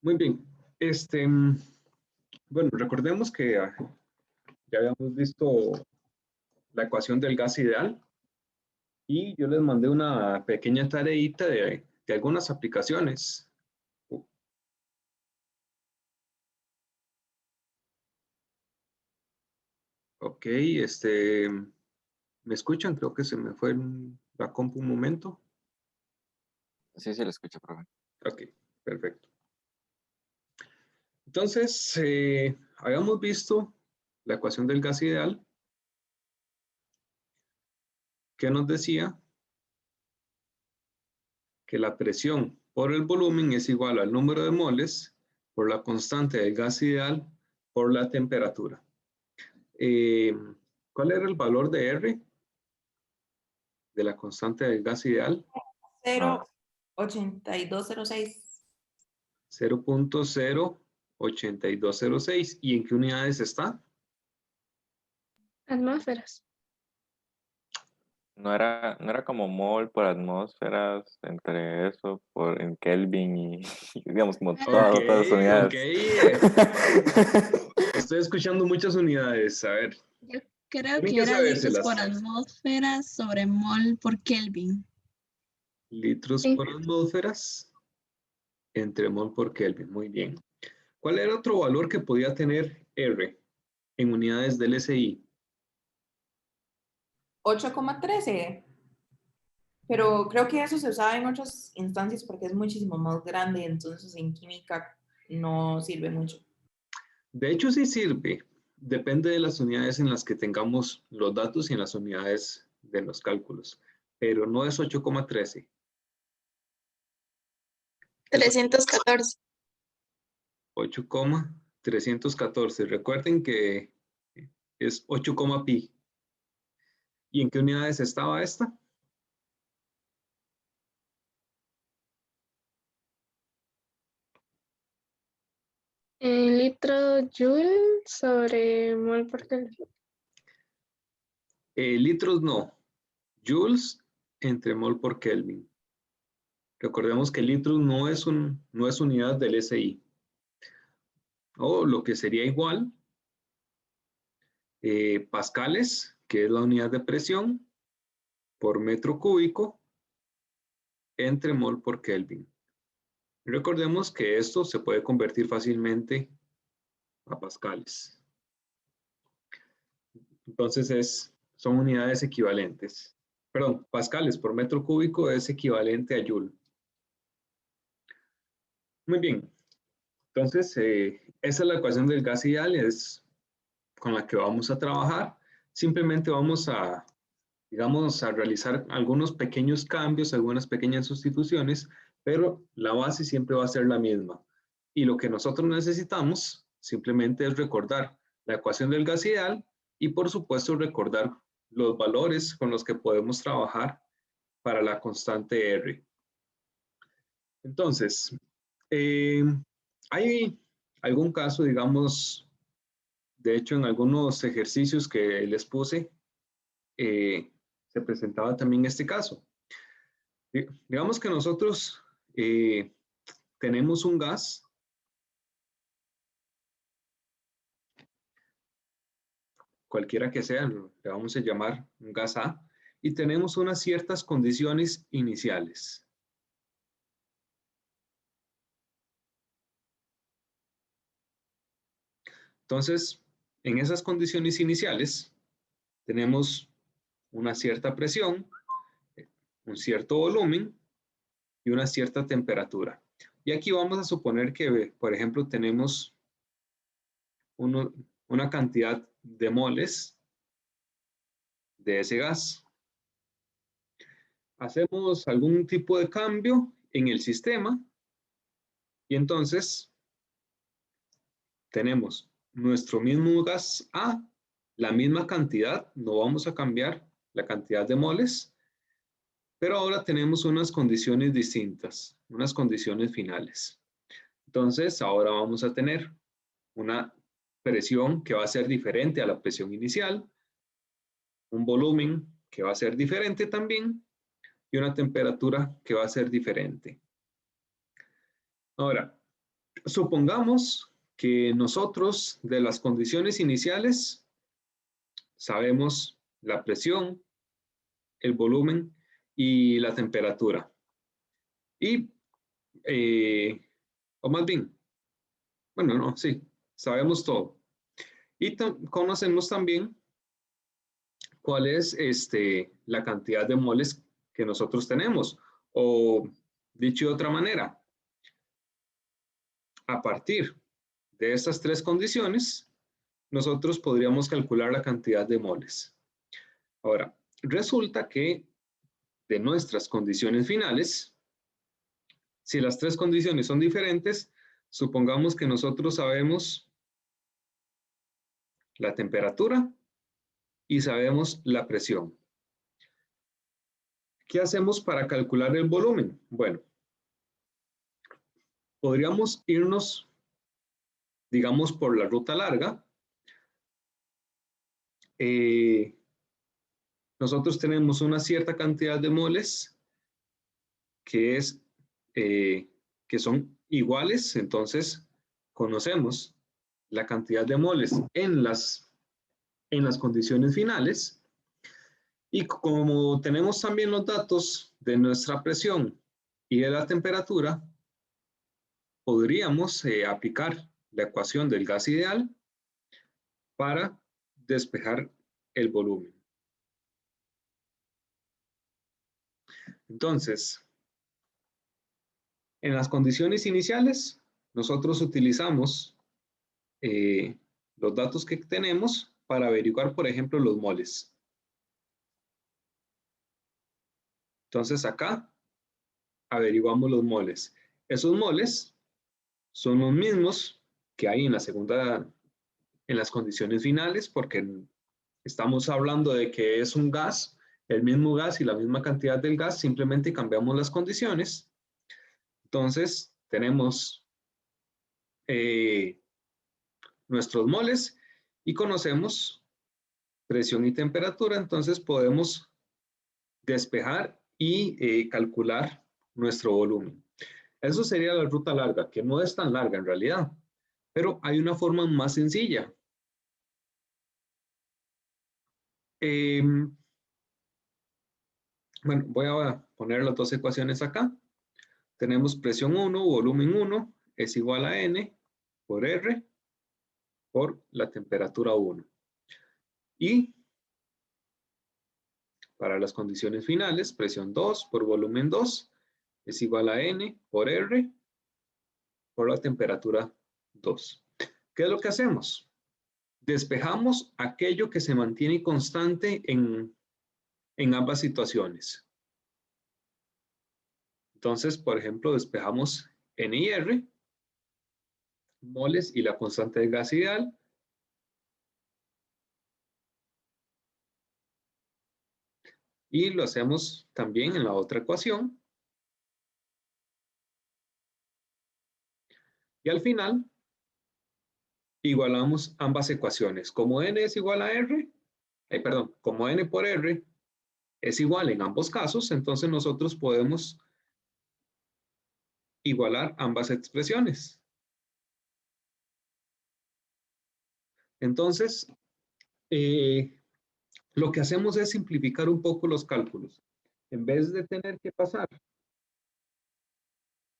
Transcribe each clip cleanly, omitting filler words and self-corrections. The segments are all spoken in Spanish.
Muy bien. Bueno, recordemos que ya habíamos visto la ecuación del gas ideal y yo les mandé una pequeña tareita de algunas aplicaciones. Ok, ¿me escuchan? Creo que se me fue la compu un momento. Sí, se lo escucho, profe. Ok, perfecto. Entonces, habíamos visto la ecuación del gas ideal que nos decía que la presión por el volumen es igual al número de moles por la constante del gas ideal por la temperatura. Eh, ¿Cuál era el valor de R de la constante del gas ideal? 0,8206. 0.08206. ¿Y en qué unidades está? Atmósferas. No era como mol por atmósferas, entre eso, en Kelvin y digamos como todas Ok, otras ok. unidades. Estoy escuchando muchas unidades. A ver, Yo creo tienen que que era litros por sabérselas. atmósfera sobre mol por Kelvin. Litros Sí. por atmósferas entre mol por Kelvin. Muy bien. ¿Cuál era otro valor que podía tener R en unidades del SI? 8,13. Pero creo que eso se usaba en otras instancias porque es muchísimo más grande, entonces en química no sirve mucho. De hecho, sí sirve. Depende de las unidades en las que tengamos los datos y en las unidades de los cálculos. Pero no es 8,13. Es 314. 8,314. Recuerden que es 8, pi. ¿Y en qué unidades estaba esta? En litro joule sobre mol por Kelvin. Litros no. Joules entre mol por Kelvin. Recordemos que litros no es unidad del SI. O lo que sería igual, pascales, que es la unidad de presión, por metro cúbico, entre mol por Kelvin. Recordemos que esto se puede convertir fácilmente a pascales. Entonces son unidades equivalentes. Perdón, pascales por metro cúbico es equivalente a joule. Muy bien. Entonces, esa es la ecuación del gas ideal, es con la que vamos a trabajar. Simplemente vamos a, digamos, a realizar algunos pequeños cambios, algunas pequeñas sustituciones, pero la base siempre va a ser la misma. Y lo que nosotros necesitamos simplemente es recordar la ecuación del gas ideal y, por supuesto, recordar los valores con los que podemos trabajar para la constante R. Entonces, hay algún caso, digamos, de hecho, en algunos ejercicios que les puse, se presentaba también este caso. Digamos que nosotros tenemos un gas, cualquiera que sea, le vamos a llamar un gas A, y tenemos unas ciertas condiciones iniciales. Entonces, en esas condiciones iniciales, tenemos una cierta presión, un cierto volumen y una cierta temperatura. Y aquí vamos a suponer que, por ejemplo, tenemos una cantidad de moles de ese gas. Hacemos algún tipo de cambio en el sistema y entonces tenemos nuestro mismo gas A, la misma cantidad, no vamos a cambiar la cantidad de moles, pero ahora tenemos unas condiciones distintas, unas condiciones finales. Entonces, ahora vamos a tener una presión que va a ser diferente a la presión inicial, un volumen que va a ser diferente también y una temperatura que va a ser diferente. Ahora, Supongamos que nosotros de las condiciones iniciales sabemos la presión, el volumen y la temperatura. Y, o más bien, bueno, no, sí, sabemos todo. Y conocemos también cuál es la cantidad de moles que nosotros tenemos. O dicho de otra manera, a partir de estas tres condiciones, nosotros podríamos calcular la cantidad de moles. Ahora, resulta que de nuestras condiciones finales, si las tres condiciones son diferentes, supongamos que nosotros sabemos la temperatura y sabemos la presión. ¿Qué hacemos para calcular el volumen? Bueno, podríamos irnos, digamos, por la ruta larga. Nosotros tenemos una cierta cantidad de moles que son iguales, entonces conocemos la cantidad de moles en las condiciones finales, y como tenemos también los datos de nuestra presión y de la temperatura, podríamos aplicar la ecuación del gas ideal para despejar el volumen. Entonces, en las condiciones iniciales, nosotros utilizamos los datos que tenemos para averiguar, por ejemplo, los moles. Entonces, acá averiguamos los moles. Esos moles son los mismos que hay en las condiciones finales, porque estamos hablando de que es un gas, el mismo gas y la misma cantidad del gas, simplemente cambiamos las condiciones. Entonces, tenemos nuestros moles y conocemos presión y temperatura, entonces podemos despejar y calcular nuestro volumen. Eso sería la ruta larga, que no es tan larga en realidad, pero hay una forma más sencilla. Bueno, voy a poner las dos ecuaciones acá. Tenemos presión 1, volumen 1, es igual a N por R por la temperatura 1. Y para las condiciones finales, presión 2 por volumen 2 es igual a N por R por la temperatura 2. ¿Qué es lo que hacemos? Despejamos aquello que se mantiene constante en ambas situaciones. Entonces, por ejemplo, despejamos N y R, moles y la constante del gas ideal. Y lo hacemos también en la otra ecuación. Y al final, igualamos ambas ecuaciones. Como N es igual a R, como N por R es igual en ambos casos, entonces nosotros podemos igualar ambas expresiones. Entonces, lo que hacemos es simplificar un poco los cálculos. En vez de tener que pasar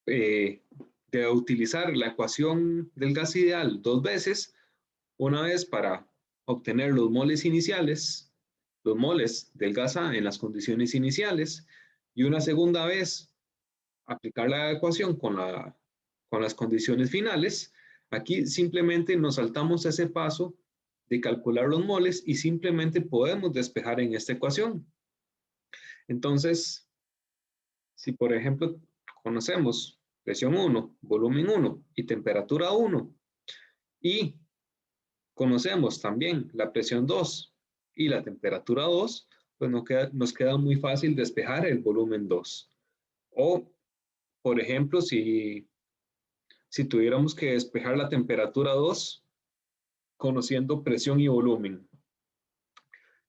de utilizar la ecuación del gas ideal dos veces, una vez para obtener los moles iniciales, los moles del gas A en las condiciones iniciales, y una segunda vez aplicar la ecuación con las condiciones finales. Aquí simplemente nos saltamos ese paso de calcular los moles y simplemente podemos despejar en esta ecuación. Entonces, si por ejemplo conocemos presión 1, volumen 1 y temperatura 1, y conocemos también la presión 2 y la temperatura 2, pues nos queda muy fácil despejar el volumen 2. O, por ejemplo, si tuviéramos que despejar la temperatura 2, conociendo presión y volumen.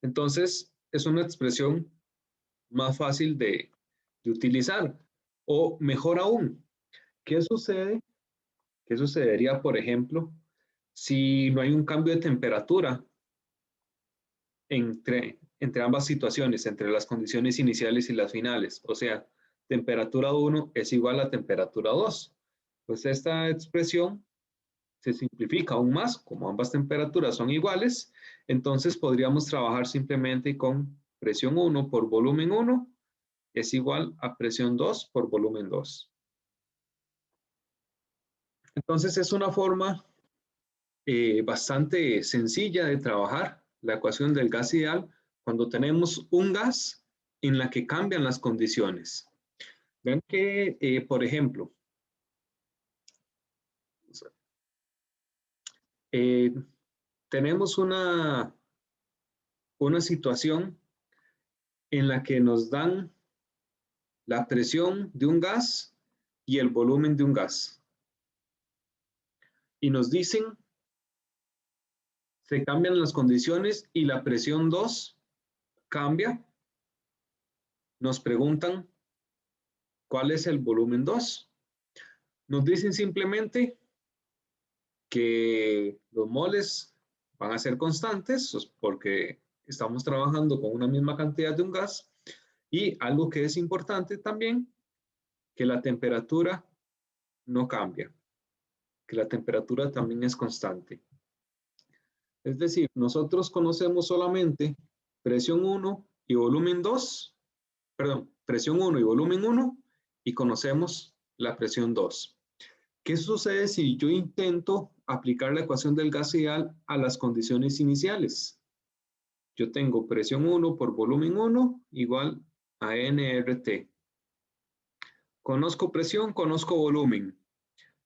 Entonces, es una expresión más fácil de utilizar. O mejor aún, ¿qué sucede? ¿Qué sucedería, por ejemplo, si no hay un cambio de temperatura entre ambas situaciones, entre las condiciones iniciales y las finales? O sea, temperatura 1 es igual a temperatura 2. Pues esta expresión se simplifica aún más, como ambas temperaturas son iguales, entonces podríamos trabajar simplemente con presión 1 por volumen 1 es igual a presión 2 por volumen 2. Entonces es una forma bastante sencilla de trabajar la ecuación del gas ideal cuando tenemos un gas en la que cambian las condiciones. Ven que, por ejemplo, tenemos una situación en la que nos dan la presión de un gas y el volumen de un gas. Y nos dicen, se cambian las condiciones y la presión 2 cambia. Nos preguntan, ¿cuál es el volumen 2? Nos dicen simplemente que los moles van a ser constantes porque estamos trabajando con una misma cantidad de un gas, y algo que es importante también, que la temperatura no cambia, que la temperatura también es constante. Es decir, nosotros conocemos solamente presión 1 y volumen 2, perdón, presión 1 y volumen 1, y conocemos la presión 2. ¿Qué sucede si yo intento aplicar la ecuación del gas ideal a las condiciones iniciales? Yo tengo presión 1 por volumen 1 igual a nRT. Conozco presión, conozco volumen,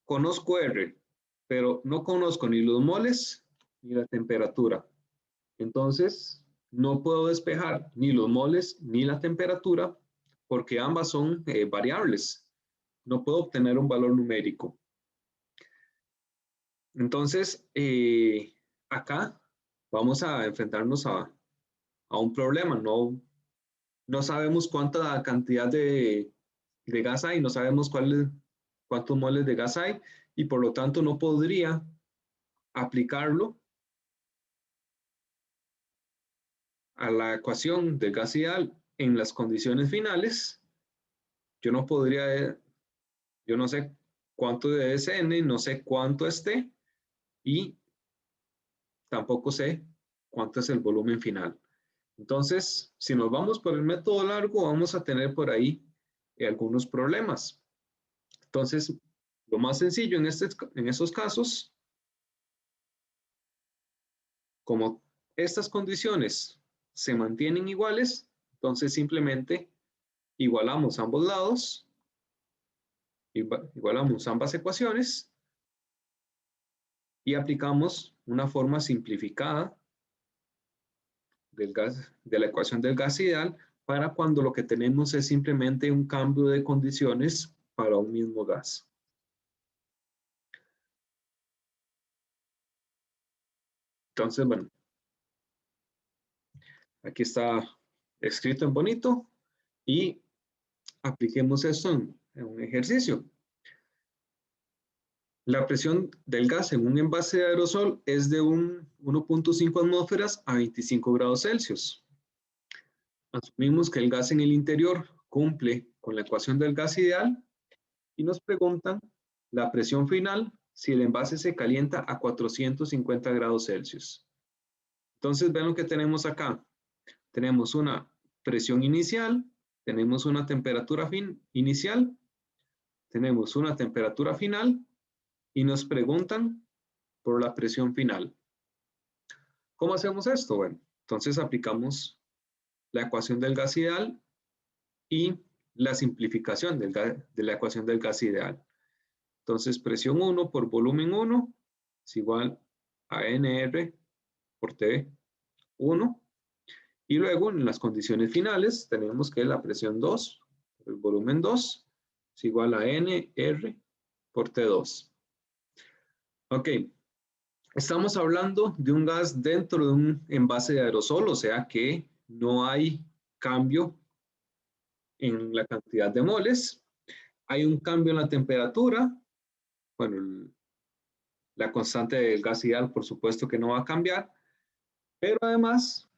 conozco R, pero no conozco ni los moles ni la temperatura. Entonces, no puedo despejar ni los moles ni la temperatura porque ambas son variables. No puedo obtener un valor numérico. Entonces, acá vamos a enfrentarnos a un problema. No sabemos cuánta cantidad de gas hay, no sabemos cuántos moles de gas hay, y por lo tanto no podría aplicarlo a la ecuación del gas ideal en las condiciones finales. Yo no podría, yo no sé cuánto de Sn, no sé cuánto es T, y tampoco sé cuánto es el volumen final. Entonces, si nos vamos por el método largo, vamos a tener por ahí algunos problemas. Entonces, lo más sencillo en esos casos, como estas condiciones se mantienen iguales, entonces simplemente igualamos ambos lados, igualamos ambas ecuaciones y aplicamos una forma simplificada de la ecuación del gas ideal para cuando lo que tenemos es simplemente un cambio de condiciones para un mismo gas. Entonces, bueno, aquí está escrito en bonito y apliquemos esto en un ejercicio. La presión del gas en un envase de aerosol es de 1.5 atmósferas a 25 grados Celsius. Asumimos que el gas en el interior cumple con la ecuación del gas ideal y nos preguntan la presión final si el envase se calienta a 450 grados Celsius. Entonces, vean lo que tenemos acá. Tenemos una presión inicial, tenemos una temperatura inicial, tenemos una temperatura final y nos preguntan por la presión final. ¿Cómo hacemos esto? Bueno, entonces aplicamos la ecuación del gas ideal y la simplificación de la ecuación del gas ideal. Entonces, presión 1 por volumen 1 es igual a NR por T1. Y luego, en las condiciones finales, tenemos que la presión 2 por el volumen 2 es igual a NR por T2. Ok, estamos hablando de un gas dentro de un envase de aerosol, o sea que no hay cambio en la cantidad de moles. Hay un cambio en la temperatura. Bueno, La constante del gas ideal, por supuesto que no va a cambiar, pero además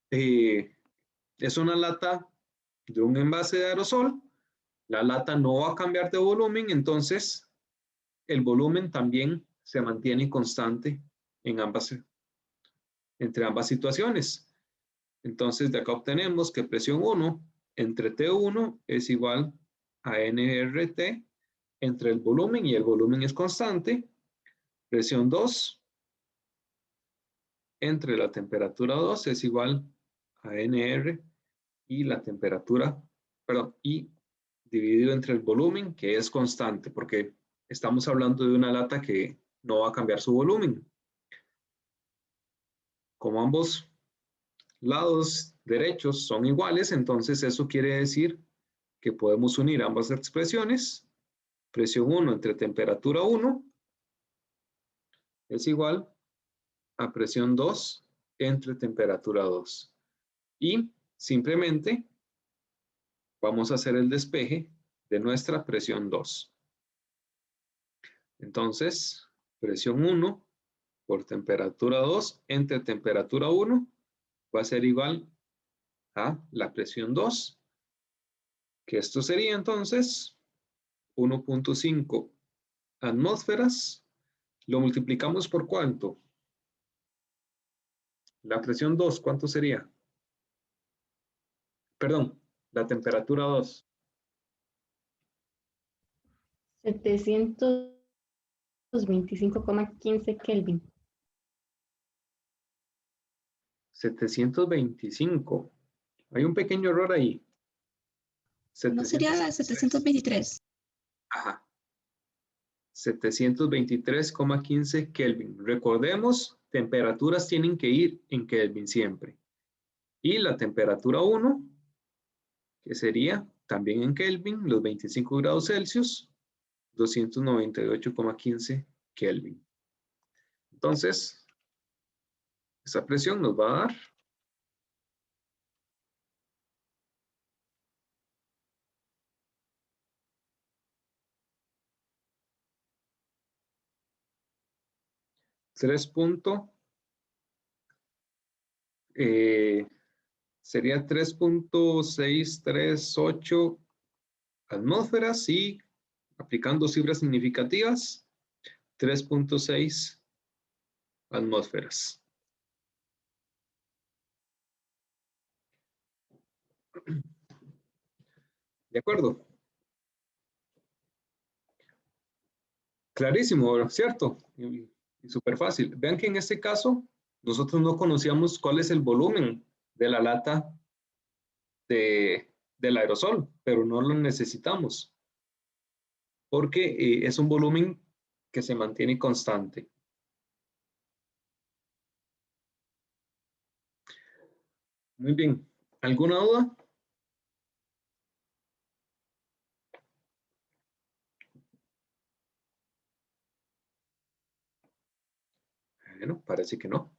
es una lata de un envase de aerosol. La lata no va a cambiar de volumen, entonces el volumen también se mantiene constante en entre ambas situaciones. Entonces, de acá obtenemos que presión 1 entre T1 es igual a nRT entre el volumen, y el volumen es constante. Presión 2 entre la temperatura 2 es igual a nR y la temperatura, perdón, y dividido entre el volumen, que es constante, porque estamos hablando de una lata que no va a cambiar su volumen. Como ambos lados derechos son iguales, entonces eso quiere decir que podemos unir ambas expresiones. Presión 1 entre temperatura 1 es igual a presión 2 entre temperatura 2. Y simplemente vamos a hacer el despeje de nuestra presión 2. Entonces, presión 1 por temperatura 2 entre temperatura 1 va a ser igual a la presión 2, que esto sería entonces 1.5 atmósferas. Lo multiplicamos por ¿cuánto? La presión 2, ¿cuánto sería? Perdón, la temperatura 2. 725,15 Kelvin. 725. Hay un pequeño error ahí. ¿No sería la 723? Ajá. 723,15 Kelvin. Recordemos, temperaturas tienen que ir en Kelvin siempre. Y la temperatura 1, que sería también en Kelvin, los 25 grados Celsius, 298,15 Kelvin. Entonces, esa presión nos va a dar 3.638 atmósferas, y aplicando cifras significativas, 3.6 atmósferas. ¿De acuerdo? Clarísimo, ¿cierto? Y súper fácil. Vean que en este caso nosotros no conocíamos cuál es el volumen de la lata del aerosol, pero no lo necesitamos porque es un volumen que se mantiene constante. Muy bien. ¿Alguna duda? Bueno, parece que no.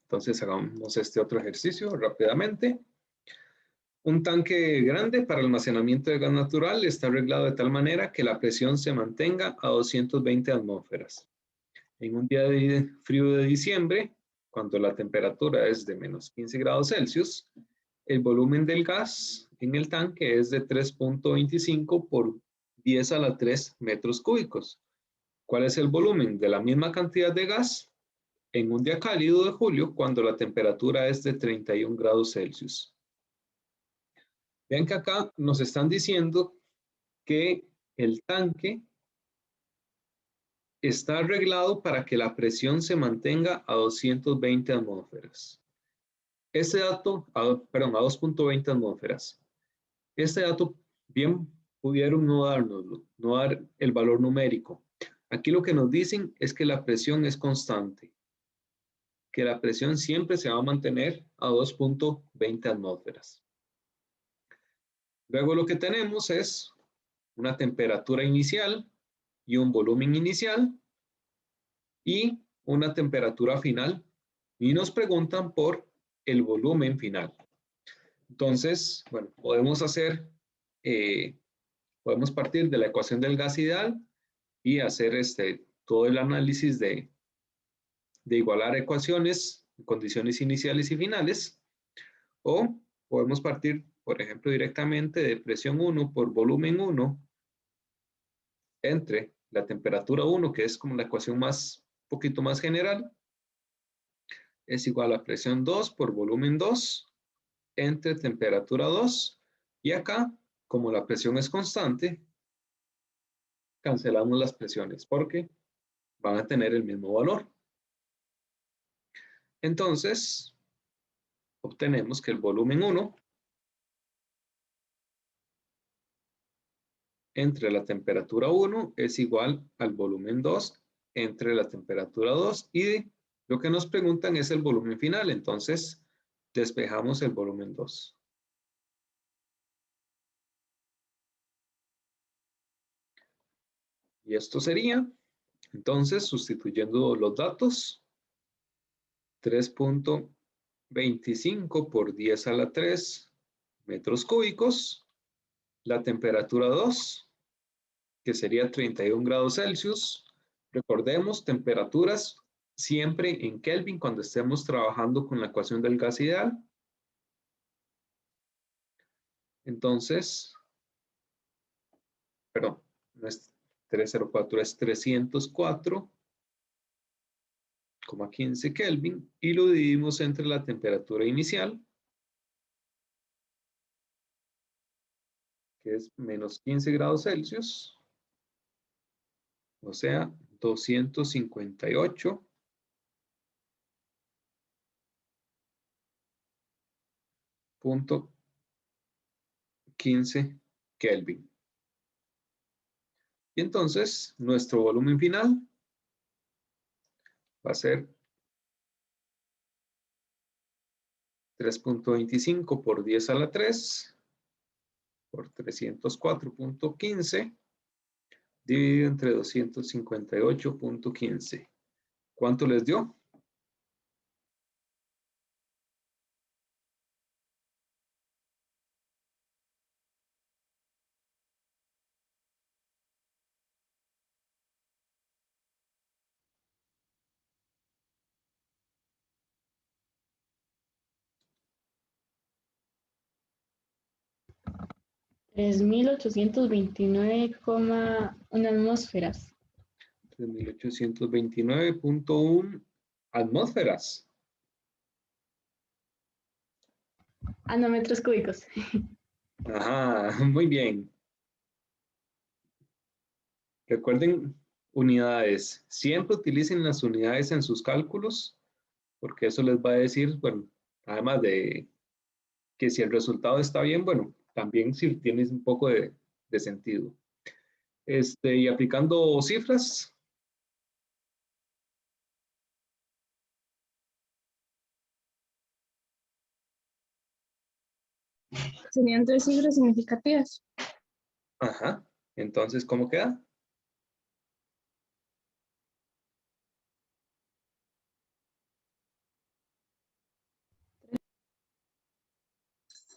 Entonces hagamos este otro ejercicio rápidamente. Un tanque grande para almacenamiento de gas natural está arreglado de tal manera que la presión se mantenga a 220 atmósferas. En un día de frío de diciembre, cuando la temperatura es de menos 15 grados Celsius, el volumen del gas en el tanque es de 3.25 por 10 a la 3 metros cúbicos. ¿Cuál es el volumen de la misma cantidad de gas en un día cálido de julio cuando la temperatura es de 31 grados Celsius? Vean que acá nos están diciendo que el tanque está arreglado para que la presión se mantenga a 220 atmósferas. Ese dato, perdón, a 2.20 atmósferas. Este dato bien pudieron no dárnoslo, no dar el valor numérico. Aquí lo que nos dicen es que la presión es constante, que la presión siempre se va a mantener a 2.20 atmósferas. Luego lo que tenemos es una temperatura inicial y un volumen inicial y una temperatura final, y nos preguntan por el volumen final. Entonces, bueno, podemos partir de la ecuación del gas ideal y hacer todo el análisis de igualar ecuaciones, condiciones iniciales y finales, o podemos partir, por ejemplo, directamente de presión 1 por volumen 1 entre la temperatura 1, que es como la ecuación poquito más general, es igual a presión 2 por volumen 2 entre temperatura 2, y acá, como la presión es constante, cancelamos las presiones porque van a tener el mismo valor. Entonces, obtenemos que el volumen 1 entre la temperatura 1 es igual al volumen 2 entre la temperatura 2, y lo que nos preguntan es el volumen final. Entonces, despejamos el volumen 2. Y esto sería, entonces, sustituyendo los datos, 3.25 por 10 a la 3 metros cúbicos, la temperatura 2, que sería 31 grados Celsius. Recordemos, temperaturas siempre en Kelvin cuando estemos trabajando con la ecuación del gas ideal. Entonces, perdón, no es 304, es 304,15 Kelvin, y lo dividimos entre la temperatura inicial, que es menos 15 grados Celsius, o sea, 258.15 Kelvin. Y entonces, nuestro volumen final va a ser 3.25 por 10 a la 3 por 304.15 dividido entre 258.15. ¿Cuánto les dio? $3.829,1 atmósferas. 3.829.1 atmósferas. No, metros cúbicos. Ajá, muy bien. Recuerden unidades. Siempre utilicen las unidades en sus cálculos, porque eso les va a decir, bueno, además de que si el resultado está bien, bueno, también si tienes un poco de sentido. Y aplicando cifras. Serían 3 cifras significativas. Ajá. Entonces, ¿cómo queda?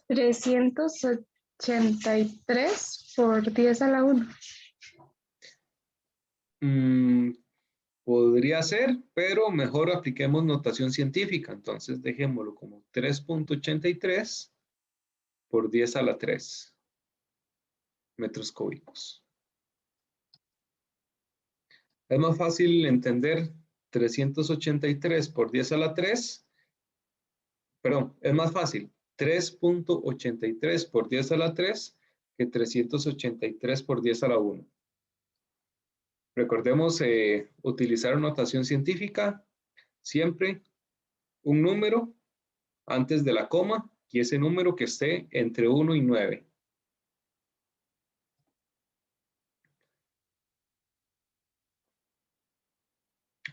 $383 por 10 a la 1. Podría ser, pero mejor apliquemos notación científica. Entonces, dejémoslo como 3.83 por 10 a la 3 metros cúbicos. Es más fácil entender 383 por 10 a la 3. Perdón, es más fácil 3.83 por 10 a la 3 que 383 por 10 a la 1. Recordemos utilizar notación científica, siempre un número antes de la coma y ese número que esté entre 1 y 9.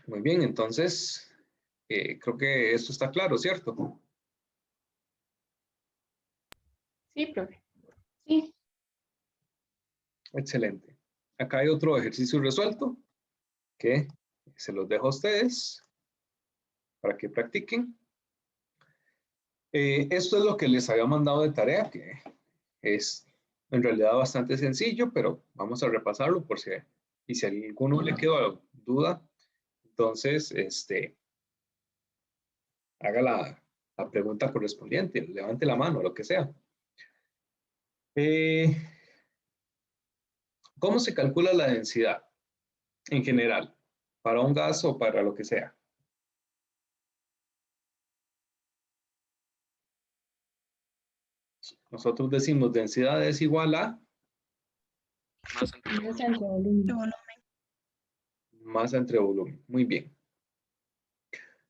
Muy bien, entonces creo que esto está claro, ¿cierto? Sí, profe. Sí. Excelente. Acá hay otro ejercicio resuelto que se los dejo a ustedes para que practiquen. Esto es lo que les había mandado de tarea, que es en realidad bastante sencillo, pero vamos a repasarlo por si Y si a alguno le quedó duda, entonces haga la pregunta correspondiente, levante la mano, lo que sea. ¿Cómo se calcula la densidad en general? Para un gas o para lo que sea. Nosotros decimos densidad es igual a Masa entre volumen. masa entre volumen. Muy bien.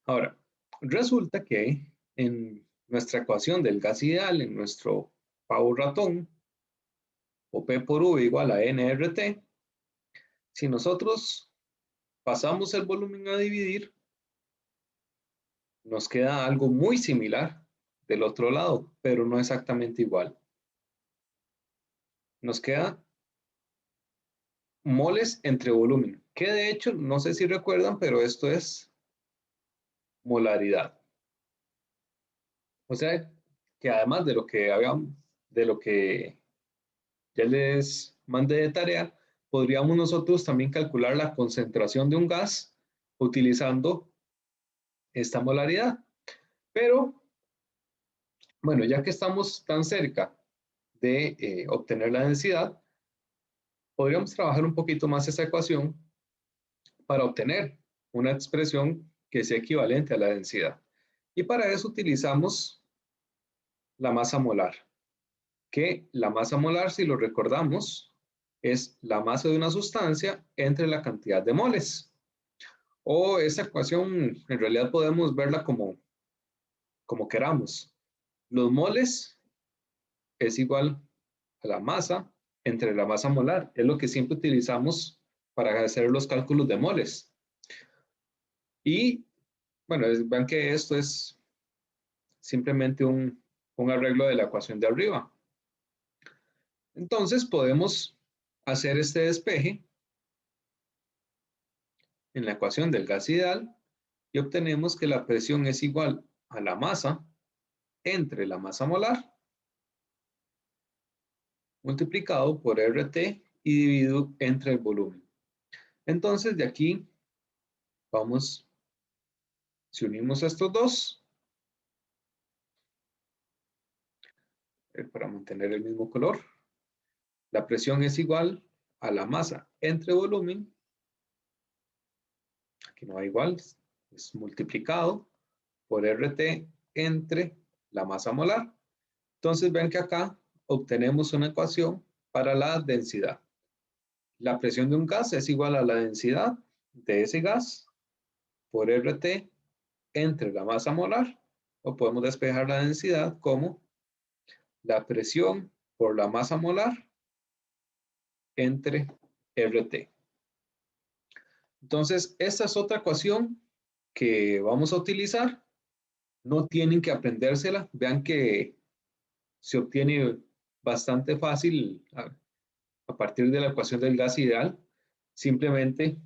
Ahora, resulta que en nuestra ecuación del gas ideal, en nuestro pavo ratón, o P por V igual a nRT, si nosotros pasamos el volumen a dividir, nos queda algo muy similar del otro lado, pero no exactamente igual. Nos queda moles entre volumen, que de hecho, no sé si recuerdan, pero esto es molaridad. O sea, que además de lo que ya les mandé de tarea, podríamos nosotros también calcular la concentración de un gas utilizando esta molaridad. Pero, bueno, ya que estamos tan cerca de obtener la densidad, podríamos trabajar un poquito más esa ecuación para obtener una expresión que sea equivalente a la densidad. Y para eso utilizamos la masa molar, que la masa molar, si lo recordamos, es la masa de una sustancia entre la cantidad de moles. O esa ecuación en realidad podemos verla como queramos. Los moles es igual a la masa entre la masa molar. Es lo que siempre utilizamos para hacer los cálculos de moles. Y bueno, vean que esto es simplemente un arreglo de la ecuación de arriba. Entonces podemos hacer este despeje en la ecuación del gas ideal y obtenemos que la presión es igual a la masa entre la masa molar multiplicado por RT y dividido entre el volumen. Entonces de aquí vamos, si unimos estos dos, para mantener el mismo color, la presión es igual a la masa entre volumen, aquí no va igual, es multiplicado por RT entre la masa molar. Entonces ven que acá obtenemos una ecuación para la densidad. La presión de un gas es igual a la densidad de ese gas por RT entre la masa molar, o podemos despejar la densidad como la presión por la masa molar entre RT. Entonces, esta es otra ecuación que vamos a utilizar. No tienen que aprendérsela. Vean que se obtiene bastante fácil a partir de la ecuación del gas ideal. Simplemente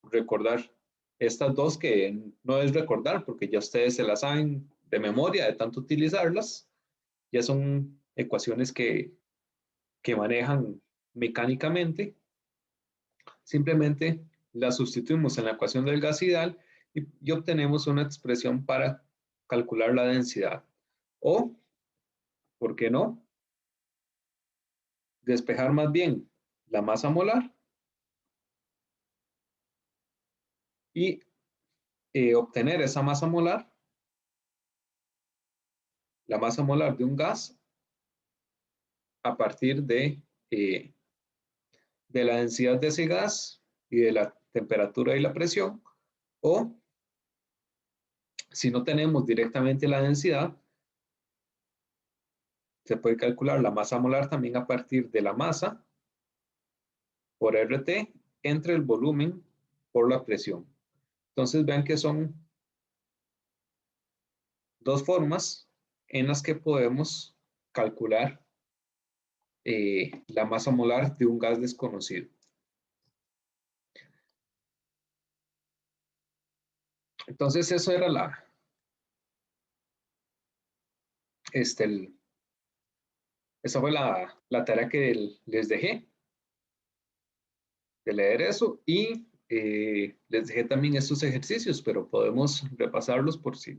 recordar estas dos, que no es recordar porque ya ustedes se las saben de memoria de tanto utilizarlas. Ya son ecuaciones que manejan mecánicamente. Simplemente la sustituimos en la ecuación del gas ideal y obtenemos una expresión para calcular la densidad. O, ¿por qué no? Despejar más bien la masa molar y obtener esa masa molar, la masa molar de un gas, a partir de la densidad de ese gas y de la temperatura y la presión. O, si no tenemos directamente la densidad, se puede calcular la masa molar también a partir de la masa por RT entre el volumen por la presión. Entonces vean que son dos formas en las que podemos calcular la masa molar de un gas desconocido. Entonces eso era esa fue la tarea que les dejé. de leer eso y les dejé también estos ejercicios, pero podemos repasarlos por si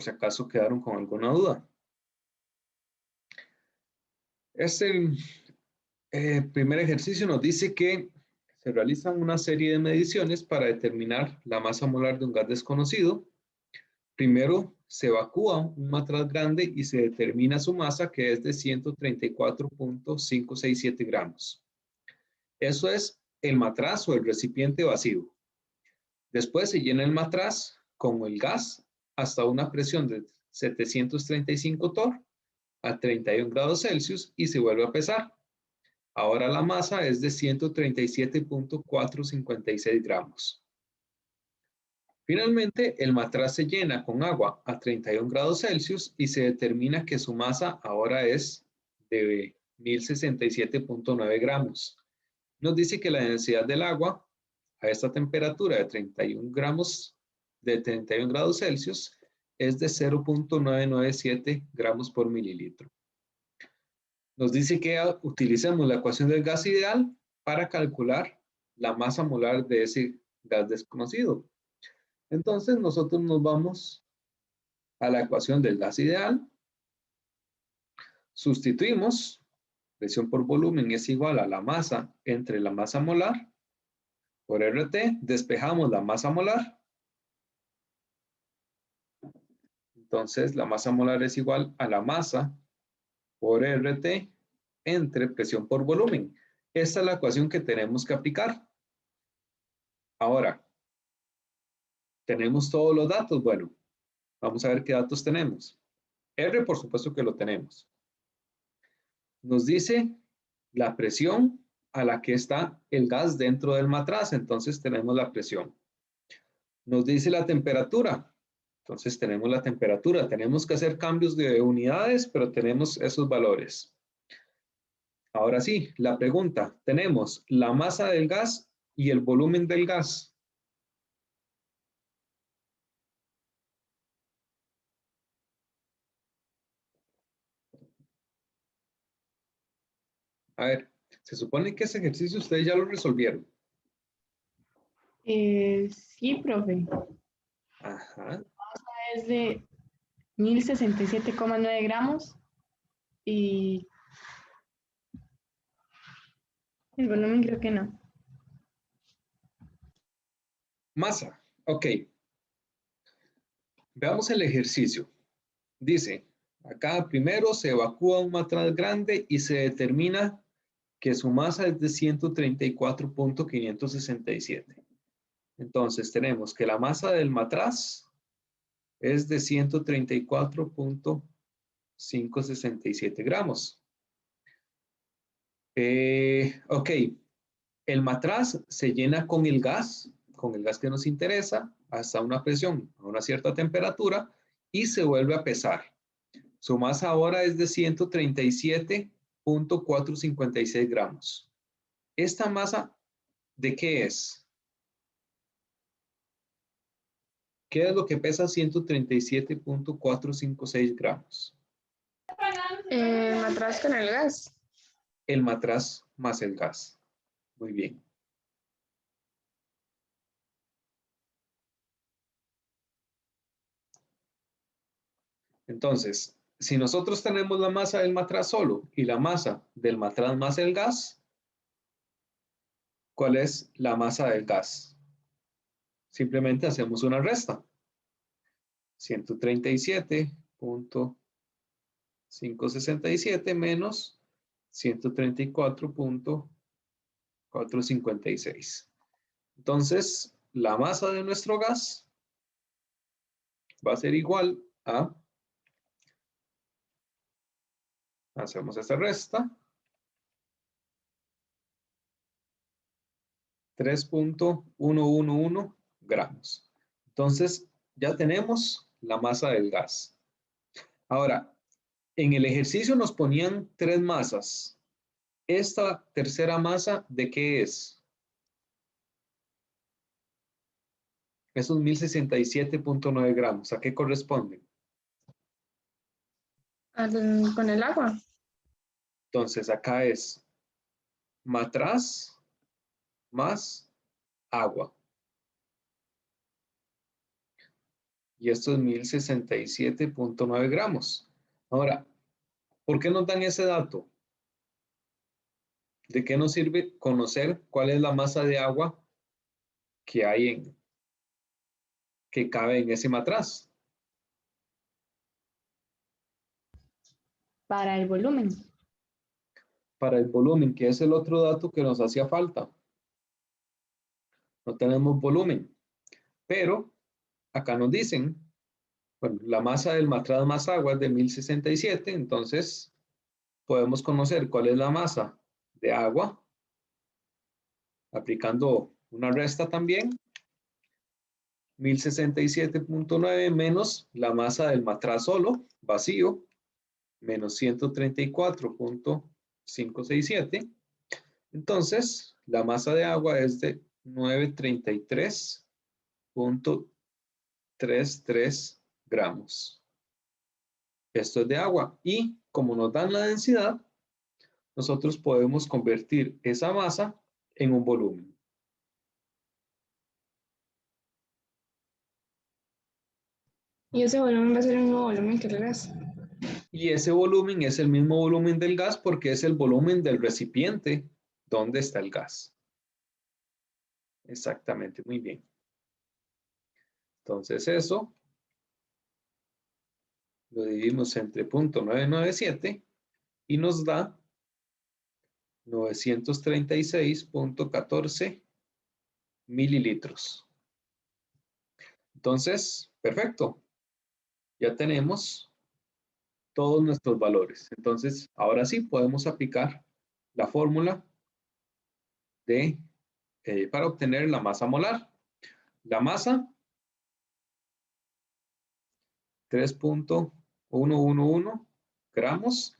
acaso quedaron con alguna duda. Este primer ejercicio nos dice que se realizan una serie de mediciones para determinar la masa molar de un gas desconocido. Primero se evacúa un matraz grande y se determina su masa, que es de 134.567 gramos. Eso es el matraz o el recipiente vacío. Después se llena el matraz con el gas hasta una presión de 735 torr a 31 grados Celsius y se vuelve a pesar. Ahora la masa es de 137.456 gramos. Finalmente, el matraz se llena con agua a 31 grados Celsius y se determina que su masa ahora es de 1067.9 gramos. Nos dice que la densidad del agua a esta temperatura de 31 grados Celsius es de 0.997 gramos por mililitro. Nos dice que utilicemos la ecuación del gas ideal para calcular la masa molar de ese gas desconocido. Entonces nosotros nos vamos a la ecuación del gas ideal, sustituimos, presión por volumen es igual a la masa entre la masa molar por RT, despejamos la masa molar. Entonces la masa molar es igual a la masa por RT entre presión por volumen. Esta es la ecuación que tenemos que aplicar. Ahora, ¿tenemos todos los datos? Bueno, vamos a ver qué datos tenemos. R, por supuesto que lo tenemos. Nos dice la presión a la que está el gas dentro del matraz, entonces tenemos la presión. Nos dice la temperatura, entonces tenemos la temperatura. Tenemos que hacer cambios de unidades, pero tenemos esos valores. Ahora sí, la pregunta, tenemos la masa del gas y el volumen del gas. A ver, se supone que ese ejercicio ustedes ya lo resolvieron. Sí, profe. Ajá. Es de 1067,9 gramos y el volumen creo que no. Masa, ok. Veamos el ejercicio. Dice, acá primero se evacúa un matraz grande y se determina que su masa es de 134.567. Entonces tenemos que la masa del matraz es de 134.567 gramos. Ok, el matraz se llena con el gas que nos interesa, hasta una presión, a una cierta temperatura, y se vuelve a pesar. Su masa ahora es de 137.456 gramos. ¿Esta masa de qué es? ¿Qué es lo que pesa 137.456 gramos? El matraz con el gas. El matraz más el gas. Muy bien. Entonces, si nosotros tenemos la masa del matraz solo y la masa del matraz más el gas, ¿cuál es la masa del gas? Simplemente hacemos una resta. 137.567 menos 134.456. Entonces, la masa de nuestro gas va a ser igual a, hacemos esta resta, 3.111 gramos. Entonces, ya tenemos la masa del gas. Ahora, en el ejercicio nos ponían 3 masas. ¿Esta tercera masa de qué es? Esos 1067.9 gramos. ¿A qué corresponden? Con el agua. Entonces, acá es matraz más agua. Y esto es 1067.9 gramos. Ahora, ¿por qué nos dan ese dato? ¿De qué nos sirve conocer cuál es la masa de agua que hay que cabe en ese matraz? Para el volumen. Para el volumen, que es el otro dato que nos hacía falta. No tenemos volumen, pero acá nos dicen, bueno, la masa del matraz más agua es de 1067, entonces podemos conocer cuál es la masa de agua, aplicando una resta también, 1067.9 menos la masa del matraz solo, vacío, menos 134.567. Entonces, la masa de agua es de 933.33 gramos. Esto es de agua. Y como nos dan la densidad, nosotros podemos convertir esa masa en un volumen. Y ese volumen va a ser el mismo volumen que el gas. Y ese volumen es el mismo volumen del gas porque es el volumen del recipiente donde está el gas. Exactamente, muy bien. Entonces eso lo dividimos entre 0.997 y nos da 936.14 mililitros. Entonces, perfecto. Ya tenemos todos nuestros valores. Entonces, ahora sí podemos aplicar la fórmula para obtener la masa molar. La masa, 3.111 gramos.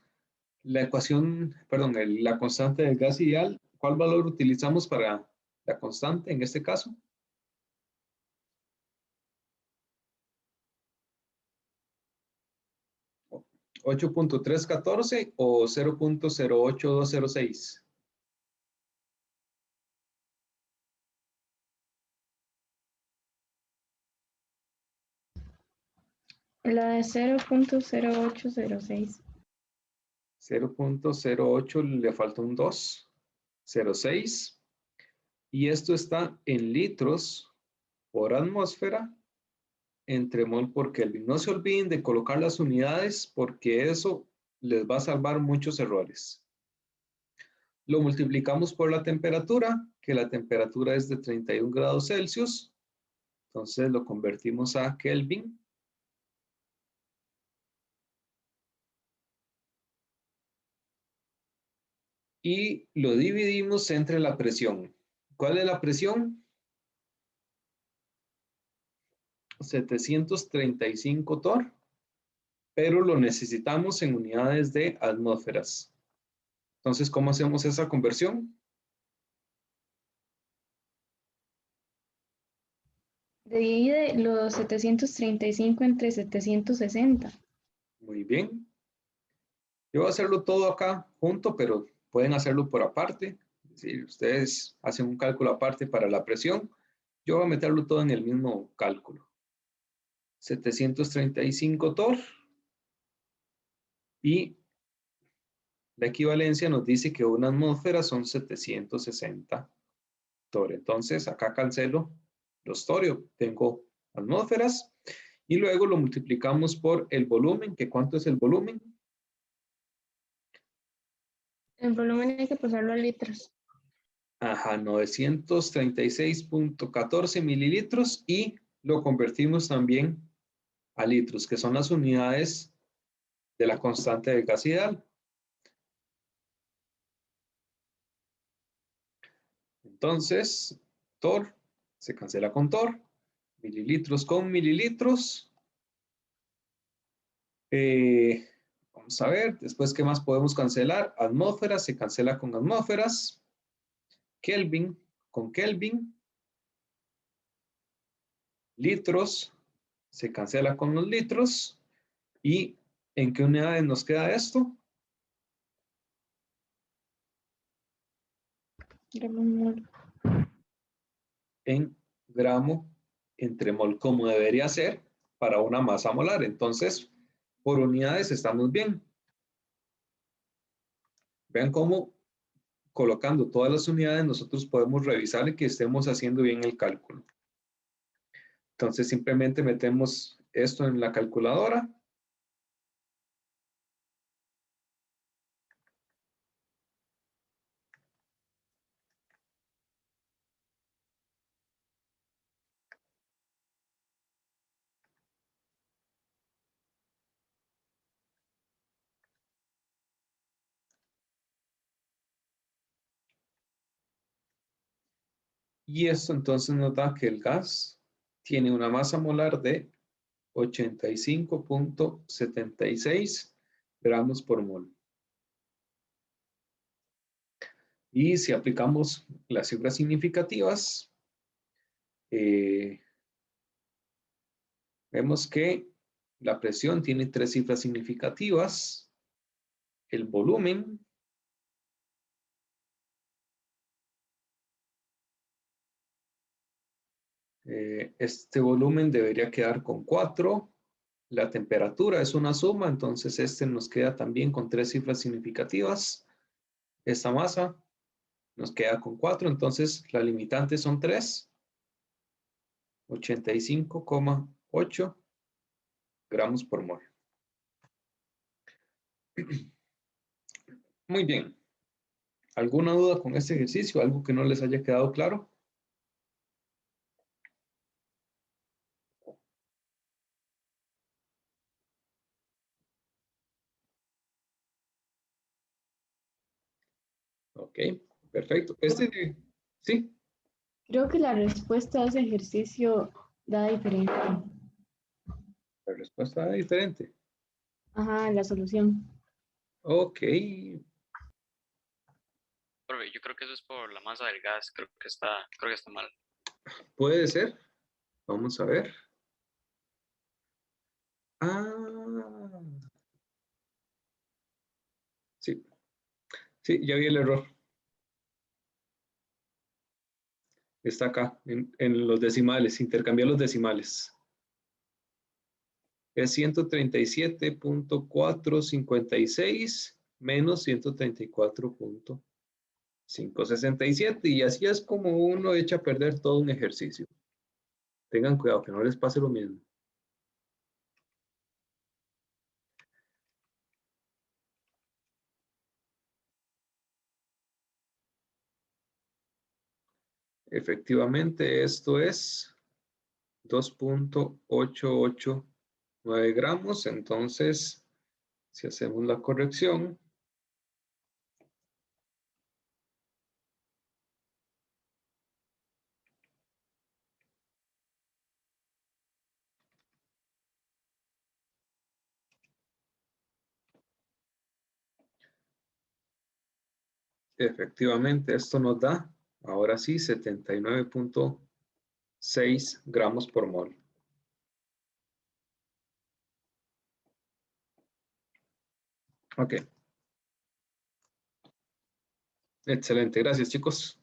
La ecuación, perdón, la constante del gas ideal, ¿cuál valor utilizamos para la constante en este caso? ¿8.314 o 0.08206? La de 0.0806. 0.08 le falta un 2, 0.6. Y esto está en litros por atmósfera entre mol por Kelvin. No se olviden de colocar las unidades porque eso les va a salvar muchos errores. Lo multiplicamos por la temperatura, que la temperatura es de 31 grados Celsius. Entonces lo convertimos a Kelvin. Y lo dividimos entre la presión. ¿Cuál es la presión? 735 torr, pero lo necesitamos en unidades de atmósferas. Entonces, ¿cómo hacemos esa conversión? Divide los 735 entre 760. Muy bien. Yo voy a hacerlo todo acá junto, pero pueden hacerlo por aparte. Es decir, ustedes hacen un cálculo aparte para la presión. Yo voy a meterlo todo en el mismo cálculo. 735 torr. Y la equivalencia nos dice que una atmósfera son 760 torr. Entonces, acá cancelo los torio. Tengo atmósferas. Y luego lo multiplicamos por el volumen, que ¿cuánto es el volumen? El volumen hay que pasarlo a litros. Ajá, 936.14 mililitros y lo convertimos también a litros, que son las unidades de la constante del gas ideal. Entonces, torr se cancela con torr, mililitros con mililitros. Vamos a ver, después, ¿qué más podemos cancelar? Atmósferas se cancela con atmósferas. Kelvin con Kelvin. Litros se cancela con los litros. ¿Y en qué unidades nos queda esto? Gramos mol. en gramo entre mol, como debería ser para una masa molar. Entonces, por unidades estamos bien. Vean cómo colocando todas las unidades nosotros podemos revisar que estemos haciendo bien el cálculo. Entonces, simplemente metemos esto en la calculadora. Y esto entonces nos da que el gas tiene una masa molar de 85.76 gramos por mol. Y si aplicamos las cifras significativas, vemos que la presión tiene 3 cifras significativas, el volumen este volumen debería quedar con 4. La temperatura es una suma, entonces este nos queda también con 3 cifras significativas. Esta masa nos queda con 4, entonces la limitante son 3. 85,8 gramos por mol. Muy bien. ¿Alguna duda con este ejercicio? ¿Algo que no les haya quedado claro? Ok, perfecto. Sí, Creo que la respuesta a ese ejercicio da diferente. la respuesta es diferente. Ajá, la solución. Ok, Profe, yo creo que eso es por la masa del gas, creo que está mal. puede ser. Vamos a ver. Ah, sí, sí, ya vi el error. Está acá, en los decimales, intercambiar los decimales. Es 137.456 menos 134.567. Y así es como uno echa a perder todo un ejercicio. Tengan cuidado que no les pase lo mismo. Efectivamente, esto es 2.889 gramos. Entonces, si hacemos la corrección, efectivamente esto nos da, ahora sí, 79.6 gramos por mol. Ok. Excelente, gracias chicos.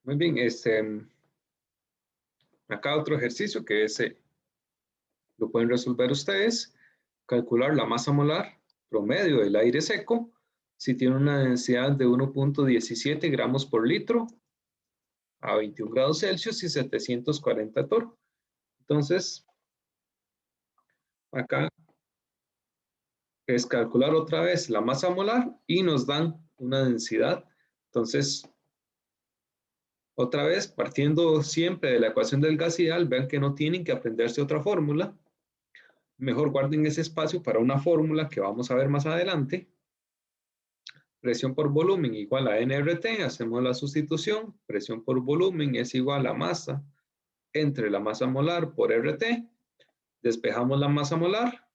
Muy bien, acá otro ejercicio que lo pueden resolver ustedes. Calcular la masa molar promedio del aire seco si tiene una densidad de 1.17 gramos por litro a 21 grados Celsius y 740 torr. Entonces, acá es calcular otra vez la masa molar y nos dan una densidad. Entonces, otra vez, partiendo siempre de la ecuación del gas ideal, vean que no tienen que aprenderse otra fórmula. Mejor guarden ese espacio para una fórmula que vamos a ver más adelante. Presión por volumen igual a nRT, hacemos la sustitución. Presión por volumen es igual a masa entre la masa molar por RT. Despejamos la masa molar,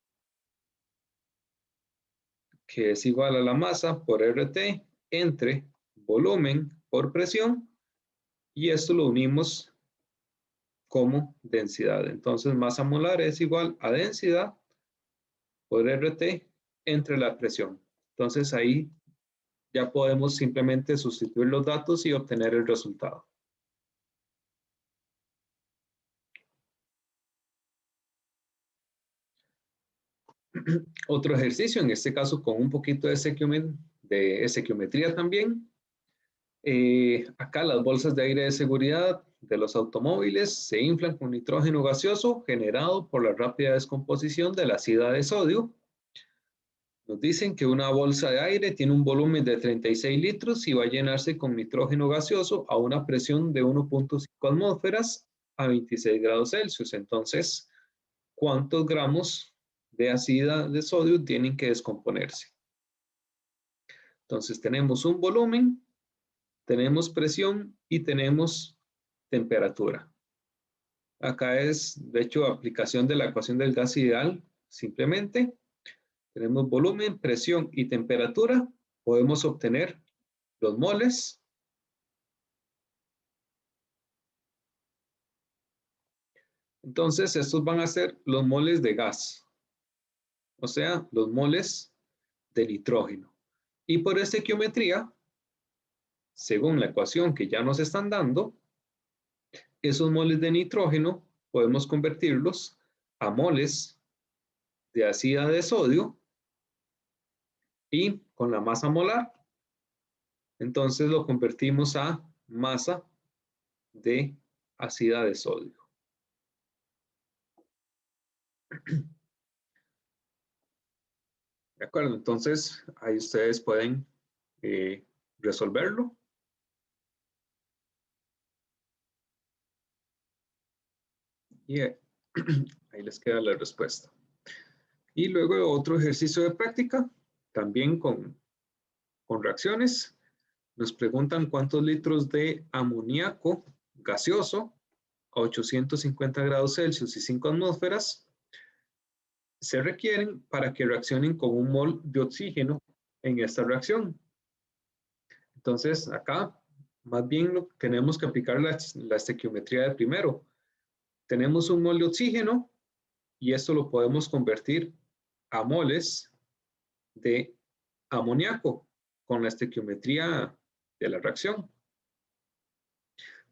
que es igual a la masa por RT entre volumen por presión. Y esto lo unimos como densidad. Entonces, masa molar es igual a densidad por RT entre la presión. Entonces, ahí ya podemos simplemente sustituir los datos y obtener el resultado. Otro ejercicio, en este caso con un poquito de estequiometría también. Acá las bolsas de aire de seguridad de los automóviles se inflan con nitrógeno gaseoso generado por la rápida descomposición de la sida de sodio. Nos dicen que una bolsa de aire tiene un volumen de 36 litros y va a llenarse con nitrógeno gaseoso a una presión de 1.5 atmósferas a 26 grados Celsius. Entonces, ¿cuántos gramos de ácido de sodio tienen que descomponerse? Entonces, tenemos un volumen, tenemos presión y tenemos temperatura. Acá es, de hecho, aplicación de la ecuación del gas ideal, simplemente. Tenemos volumen, presión y temperatura. Podemos obtener los moles. Entonces, estos van a ser los moles de gas. O sea, los moles de nitrógeno. Y por estequiometría, según la ecuación que ya nos están dando, esos moles de nitrógeno podemos convertirlos a moles de ácido de sodio y con la masa molar, entonces lo convertimos a masa de ácido de sodio. De acuerdo, entonces ahí ustedes pueden resolverlo. Y ahí les queda la respuesta. Y luego otro ejercicio de práctica, también con reacciones. Nos preguntan cuántos litros de amoníaco gaseoso a 850 grados Celsius y 5 atmósferas se requieren para que reaccionen con un mol de oxígeno en esta reacción. Entonces, acá más bien tenemos que aplicar la estequiometría de primero. Tenemos un mol de oxígeno y esto lo podemos convertir a moles de amoníaco con la estequiometría de la reacción.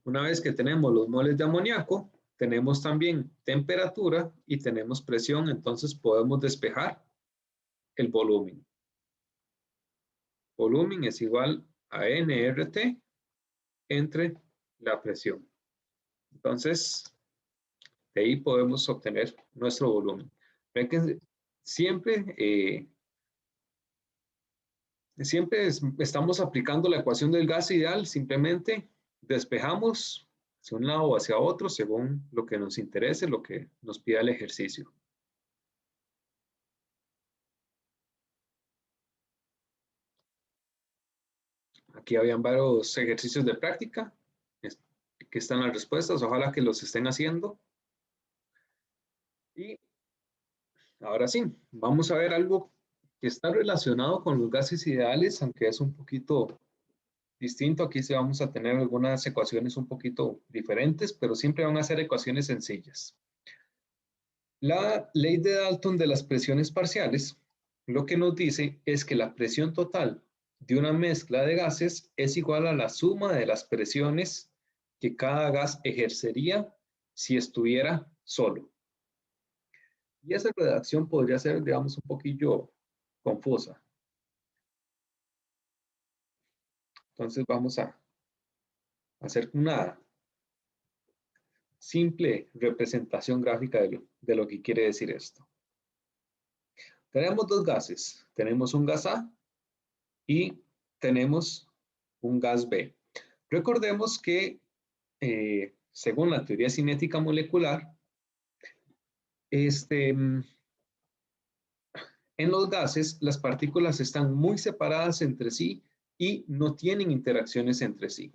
Una vez que tenemos los moles de amoníaco, tenemos también temperatura y tenemos presión, entonces podemos despejar el volumen. Volumen es igual a nRT entre la presión. Entonces, de ahí podemos obtener nuestro volumen. Ven que siempre estamos aplicando la ecuación del gas ideal, simplemente despejamos hacia un lado o hacia otro según lo que nos interese, lo que nos pida el ejercicio. Aquí habían varios ejercicios de práctica. Aquí están las respuestas, ojalá que los estén haciendo. Y ahora sí, vamos a ver algo que está relacionado con los gases ideales, aunque es un poquito distinto. Aquí sí vamos a tener algunas ecuaciones un poquito diferentes, pero siempre van a ser ecuaciones sencillas. La ley de Dalton de las presiones parciales lo que nos dice es que la presión total de una mezcla de gases es igual a la suma de las presiones que cada gas ejercería si estuviera solo. Y esa redacción podría ser, digamos, un poquillo confusa. Entonces vamos a hacer una simple representación gráfica de lo que quiere decir esto. Tenemos dos gases. Tenemos un gas A y tenemos un gas B. Recordemos que, según la teoría cinética molecular, en los gases las partículas están muy separadas entre sí y no tienen interacciones entre sí.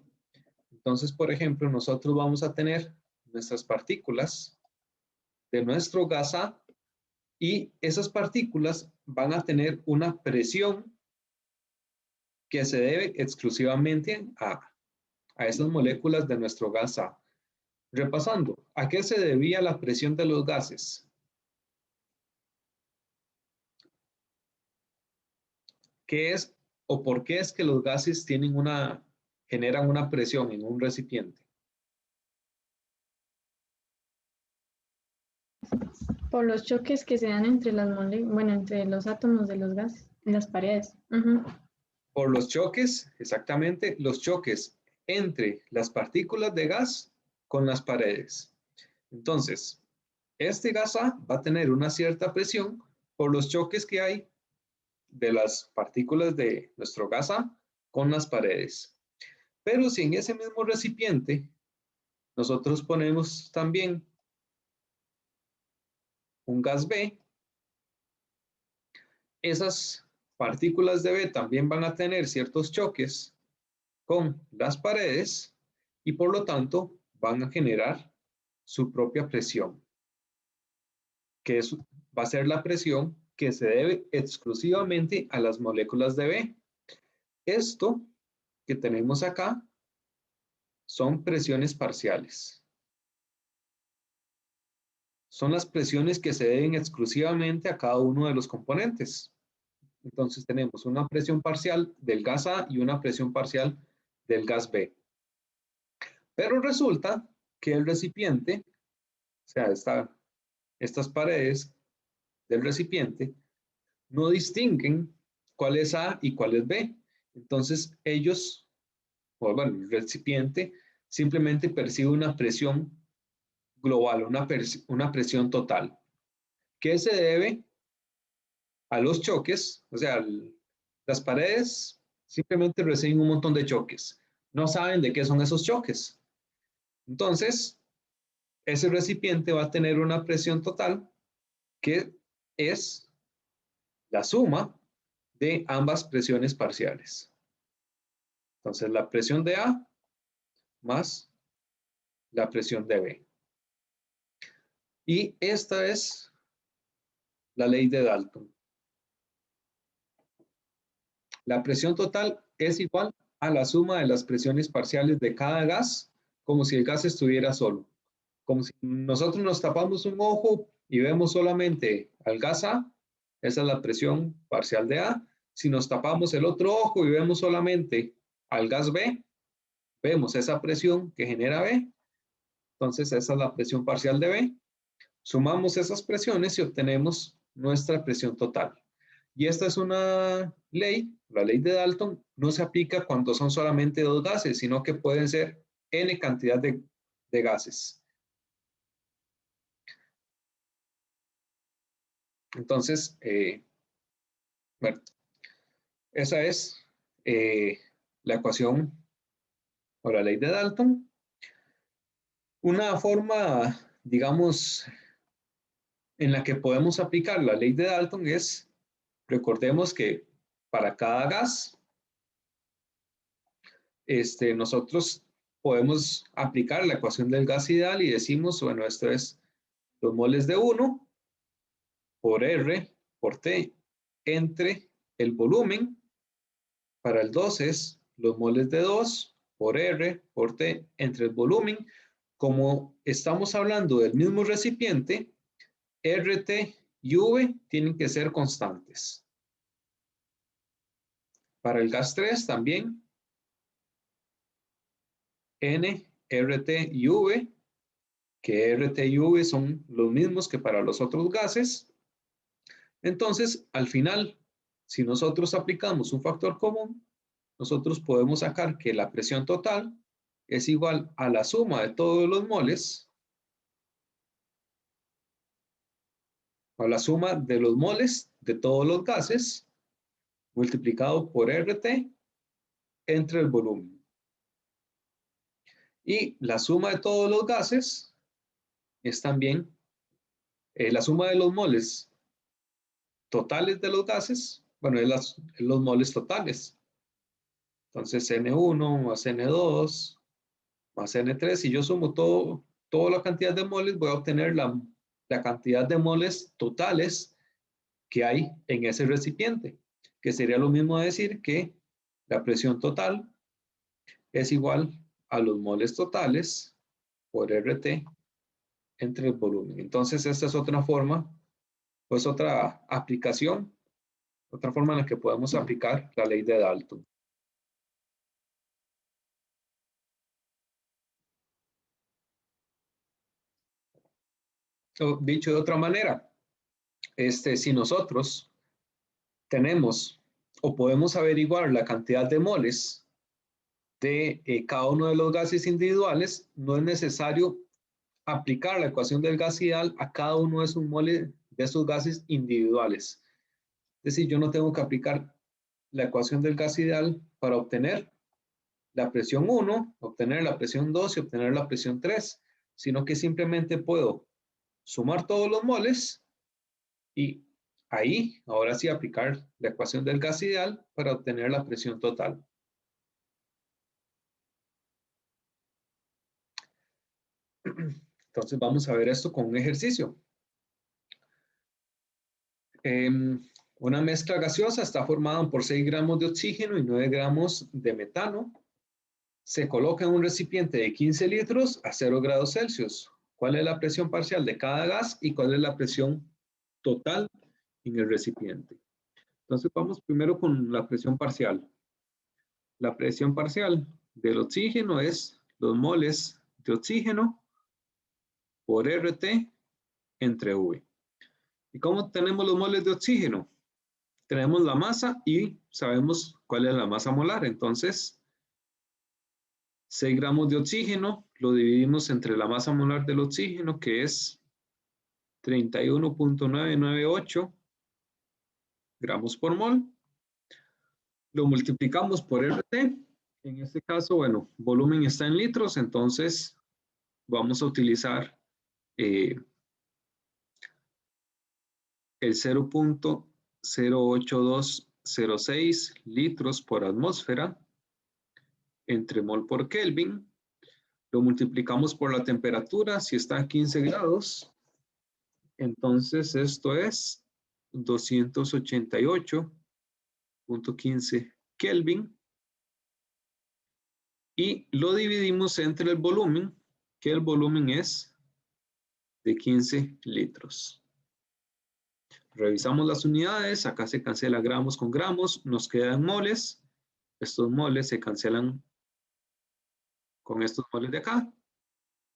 Entonces, por ejemplo, nosotros vamos a tener nuestras partículas de nuestro gas A y esas partículas van a tener una presión que se debe exclusivamente a esas moléculas de nuestro gas A. Repasando, ¿a qué se debía la presión de los gases? ¿Qué es o por qué es que los gases generan una presión en un recipiente? Por los choques que se dan entre entre los átomos de los gases, en las paredes. Ujú. Por los choques, exactamente, los choques entre las partículas de gas con las paredes. Entonces, este gas A va a tener una cierta presión por los choques que hay de las partículas de nuestro gas A con las paredes. Pero si en ese mismo recipiente nosotros ponemos también un gas B, esas partículas de B también van a tener ciertos choques con las paredes y por lo tanto van a generar su propia presión, que va a ser la presión que se debe exclusivamente a las moléculas de B. Esto que tenemos acá son presiones parciales. Son las presiones que se deben exclusivamente a cada uno de los componentes. Entonces tenemos una presión parcial del gas A y una presión parcial del gas B. Pero resulta que el recipiente, o sea, estas paredes del recipiente, no distinguen cuál es A y cuál es B. Entonces ellos, o bueno, el recipiente simplemente percibe una presión global, una presión total, que se debe a los choques, o sea, las paredes simplemente reciben un montón de choques. No saben de qué son esos choques. Entonces, ese recipiente va a tener una presión total que es la suma de ambas presiones parciales. Entonces, la presión de A más la presión de B. Y esta es la ley de Dalton. La presión total es igual a la suma de las presiones parciales de cada gas, como si el gas estuviera solo. Como si nosotros nos tapamos un ojo y vemos solamente al gas A, esa es la presión parcial de A. Si nos tapamos el otro ojo y vemos solamente al gas B, vemos esa presión que genera B. Entonces esa es la presión parcial de B. Sumamos esas presiones y obtenemos nuestra presión total. Y esta es una ley, la ley de Dalton, no se aplica cuando son solamente dos gases, sino que pueden ser N cantidad de gases. Entonces, bueno, esa es la ecuación o la ley de Dalton. Una forma, digamos, en la que podemos aplicar la ley de Dalton es, recordemos que para cada gas, nosotros podemos aplicar la ecuación del gas ideal y decimos, bueno, esto es los moles de 1 por R por T entre el volumen. Para el 2 es los moles de 2 por R por T entre el volumen. Como estamos hablando del mismo recipiente, RT y V tienen que ser constantes. Para el gas 3 también, N, RT y V, que RT y V son los mismos que para los otros gases. Entonces, al final, si nosotros aplicamos un factor común, nosotros podemos sacar que la presión total es igual a la suma de todos los moles, o la suma de los moles de todos los gases, multiplicado por RT entre el volumen. Y la suma de todos los gases es también la suma de los moles totales de los gases, bueno, es los moles totales. Entonces, N1 más N2 más N3, si yo sumo toda la cantidad de moles, voy a obtener la cantidad de moles totales que hay en ese recipiente, que sería lo mismo decir que la presión total es igual a los moles totales por RT entre el volumen. Entonces, esta es otra forma, pues otra aplicación, otra forma en la que podemos aplicar la ley de Dalton. O, dicho de otra manera, si nosotros tenemos o podemos averiguar la cantidad de moles de cada uno de los gases individuales, no es necesario aplicar la ecuación del gas ideal a cada uno de esos moles de esos gases individuales. Es decir, yo no tengo que aplicar la ecuación del gas ideal para obtener la presión 1, obtener la presión 2 y obtener la presión 3, sino que simplemente puedo sumar todos los moles y ahí, ahora sí, aplicar la ecuación del gas ideal para obtener la presión total. Entonces vamos a ver esto con un ejercicio. Una mezcla gaseosa está formada por 6 gramos de oxígeno y 9 gramos de metano. Se coloca en un recipiente de 15 litros a 0 grados Celsius. ¿Cuál es la presión parcial de cada gas y cuál es la presión total en el recipiente? Entonces vamos primero con la presión parcial. La presión parcial del oxígeno es los moles de oxígeno por RT entre V. ¿Y cómo tenemos los moles de oxígeno? Tenemos la masa y sabemos cuál es la masa molar. Entonces, 6 gramos de oxígeno lo dividimos entre la masa molar del oxígeno, que es 31.998 gramos por mol. Lo multiplicamos por RT. En este caso, bueno, volumen está en litros, entonces vamos a utilizar el 0.08206 litros por atmósfera entre mol por Kelvin. Lo multiplicamos por la temperatura, si está a 15 grados, entonces esto es 288.15 Kelvin. Y lo dividimos entre el volumen, que el volumen es de 15 litros. Revisamos las unidades, acá se cancela gramos con gramos, nos quedan moles. Estos moles se cancelan con estos moles de acá.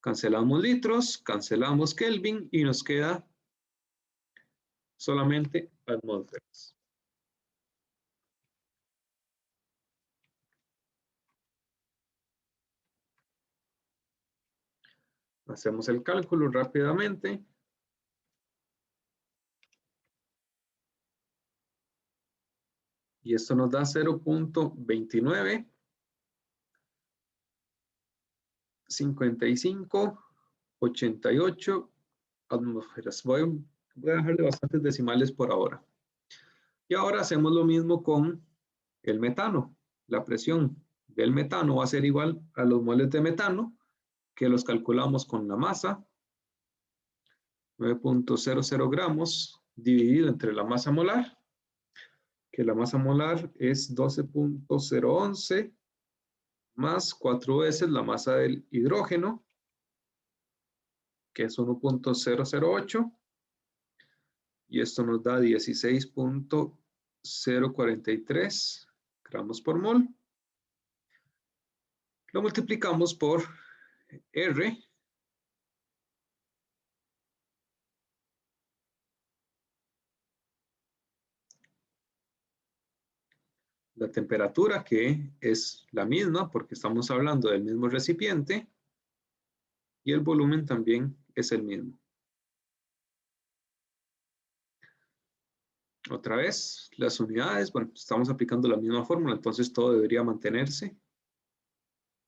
Cancelamos litros, cancelamos Kelvin y nos queda solamente atmósferas. Hacemos el cálculo rápidamente. Y esto nos da 0.295588 atmósferas. Voy a dejarle bastantes decimales por ahora. Y ahora hacemos lo mismo con el metano. La presión del metano va a ser igual a los moles de metano, que los calculamos con la masa, 9.00 gramos, dividido entre la masa molar, que la masa molar es 12.011, más 4 veces la masa del hidrógeno, que es 1.008, y esto nos da 16.043 gramos por mol. Lo multiplicamos por R, la temperatura, que es la misma porque estamos hablando del mismo recipiente, y el volumen también es el mismo. Otra vez, las unidades, bueno, estamos aplicando la misma fórmula, entonces todo debería mantenerse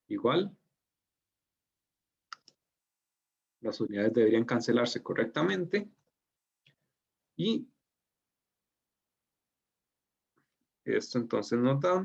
igual. Las unidades deberían cancelarse correctamente. Y esto entonces nos da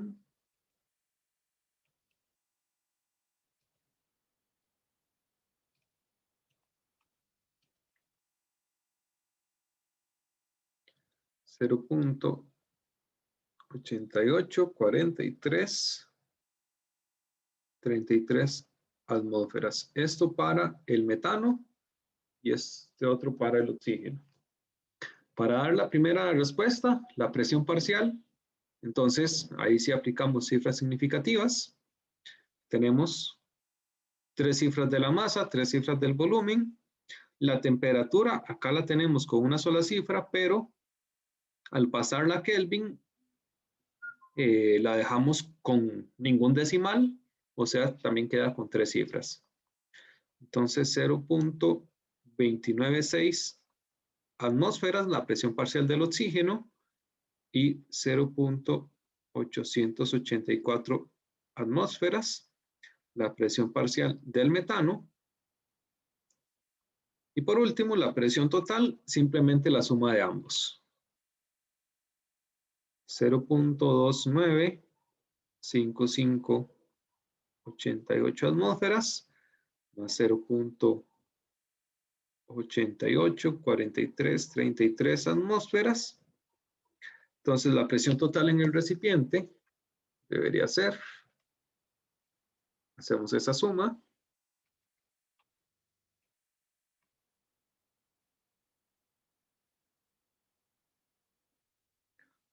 0.884333 atmósferas. Esto para el metano y este otro para el oxígeno. Para dar la primera respuesta, la presión parcial, entonces ahí sí aplicamos cifras significativas. Tenemos 3 cifras de la masa, 3 cifras del volumen. La temperatura, acá la tenemos con una sola cifra, pero al pasarla a Kelvin, la dejamos con ningún decimal, o sea, también queda con 3 cifras. Entonces, 0.296 atmósferas, la presión parcial del oxígeno, y 0.884 atmósferas, la presión parcial del metano. Y por último, la presión total, simplemente la suma de ambos. 0.295588 atmósferas más 0.884333 atmósferas. Entonces la presión total en el recipiente debería ser, hacemos esa suma,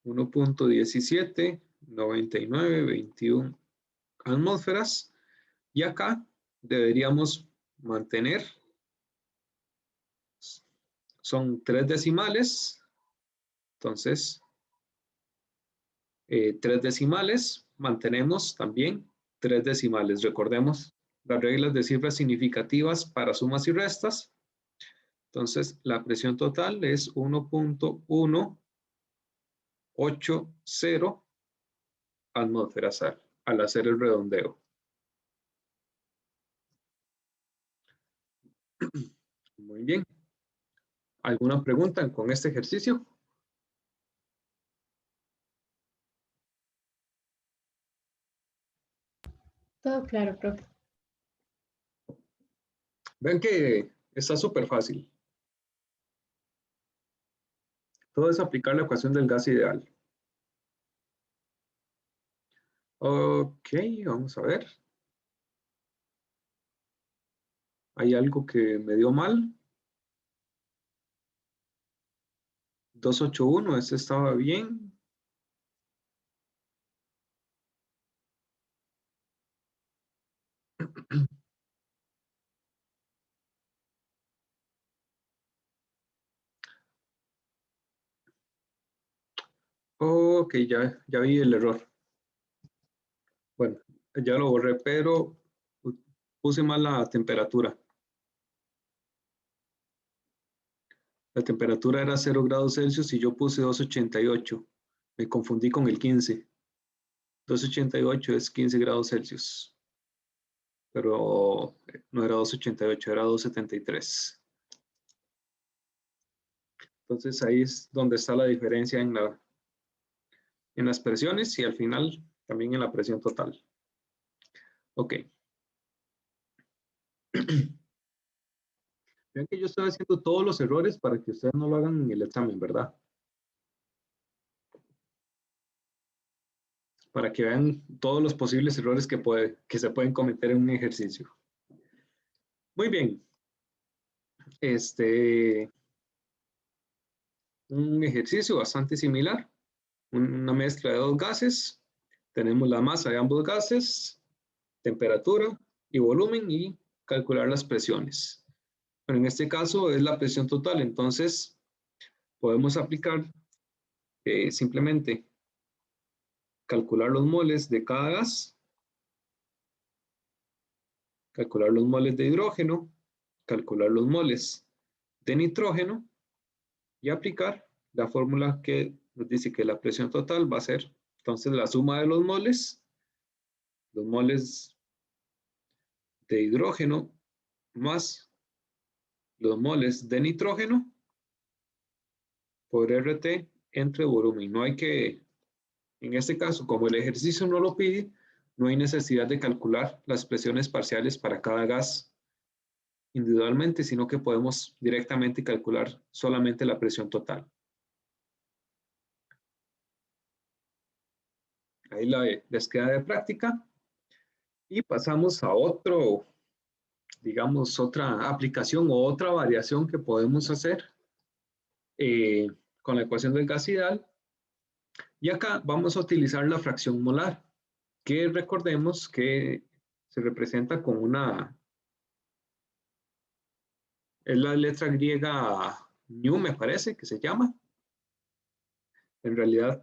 (1.179921 atmósferas). Y acá deberíamos mantener, son 3 decimales, entonces 3 decimales, mantenemos también 3 decimales. Recordemos las reglas de cifras significativas para sumas y restas. Entonces la presión total es 1.180 atmósferas al hacer el redondeo. Muy bien. ¿Alguna pregunta con este ejercicio? Todo claro, profe. Ven que está súper fácil. Todo es aplicar la ecuación del gas ideal. Ok, vamos a ver. Hay algo que me dio mal. 281, ese estaba bien. Ok, ya vi el error. Bueno, ya lo borré, pero puse mal la temperatura. La temperatura era 0 grados Celsius y yo puse 288. Me confundí con el 15. 288 es 15 grados Celsius. Pero no era 288, era 273. Entonces ahí es donde está la diferencia en las presiones y al final también en la presión total. Ok. Vean que yo estoy haciendo todos los errores para que ustedes no lo hagan en el examen, ¿verdad? Para que vean todos los posibles errores que se pueden cometer en un ejercicio. Muy bien. Un ejercicio bastante similar. Una mezcla de 2 gases. Tenemos la masa de ambos gases, temperatura y volumen y calcular las presiones. Pero en este caso es la presión total, entonces podemos aplicar simplemente calcular los moles de cada gas, calcular los moles de hidrógeno, calcular los moles de nitrógeno y aplicar la fórmula que nos dice que la presión total va a ser entonces la suma de los moles de hidrógeno más los moles de nitrógeno por RT entre volumen. No hay que, en este caso, como el ejercicio no lo pide, no hay necesidad de calcular las presiones parciales para cada gas individualmente, sino que podemos directamente calcular solamente la presión total. Ahí les queda de práctica. Y pasamos a otro digamos, otra aplicación o otra variación que podemos hacer con la ecuación del gas ideal. Y acá vamos a utilizar la fracción molar, que recordemos que se representa con una, es la letra griega nu, me parece que se llama. En realidad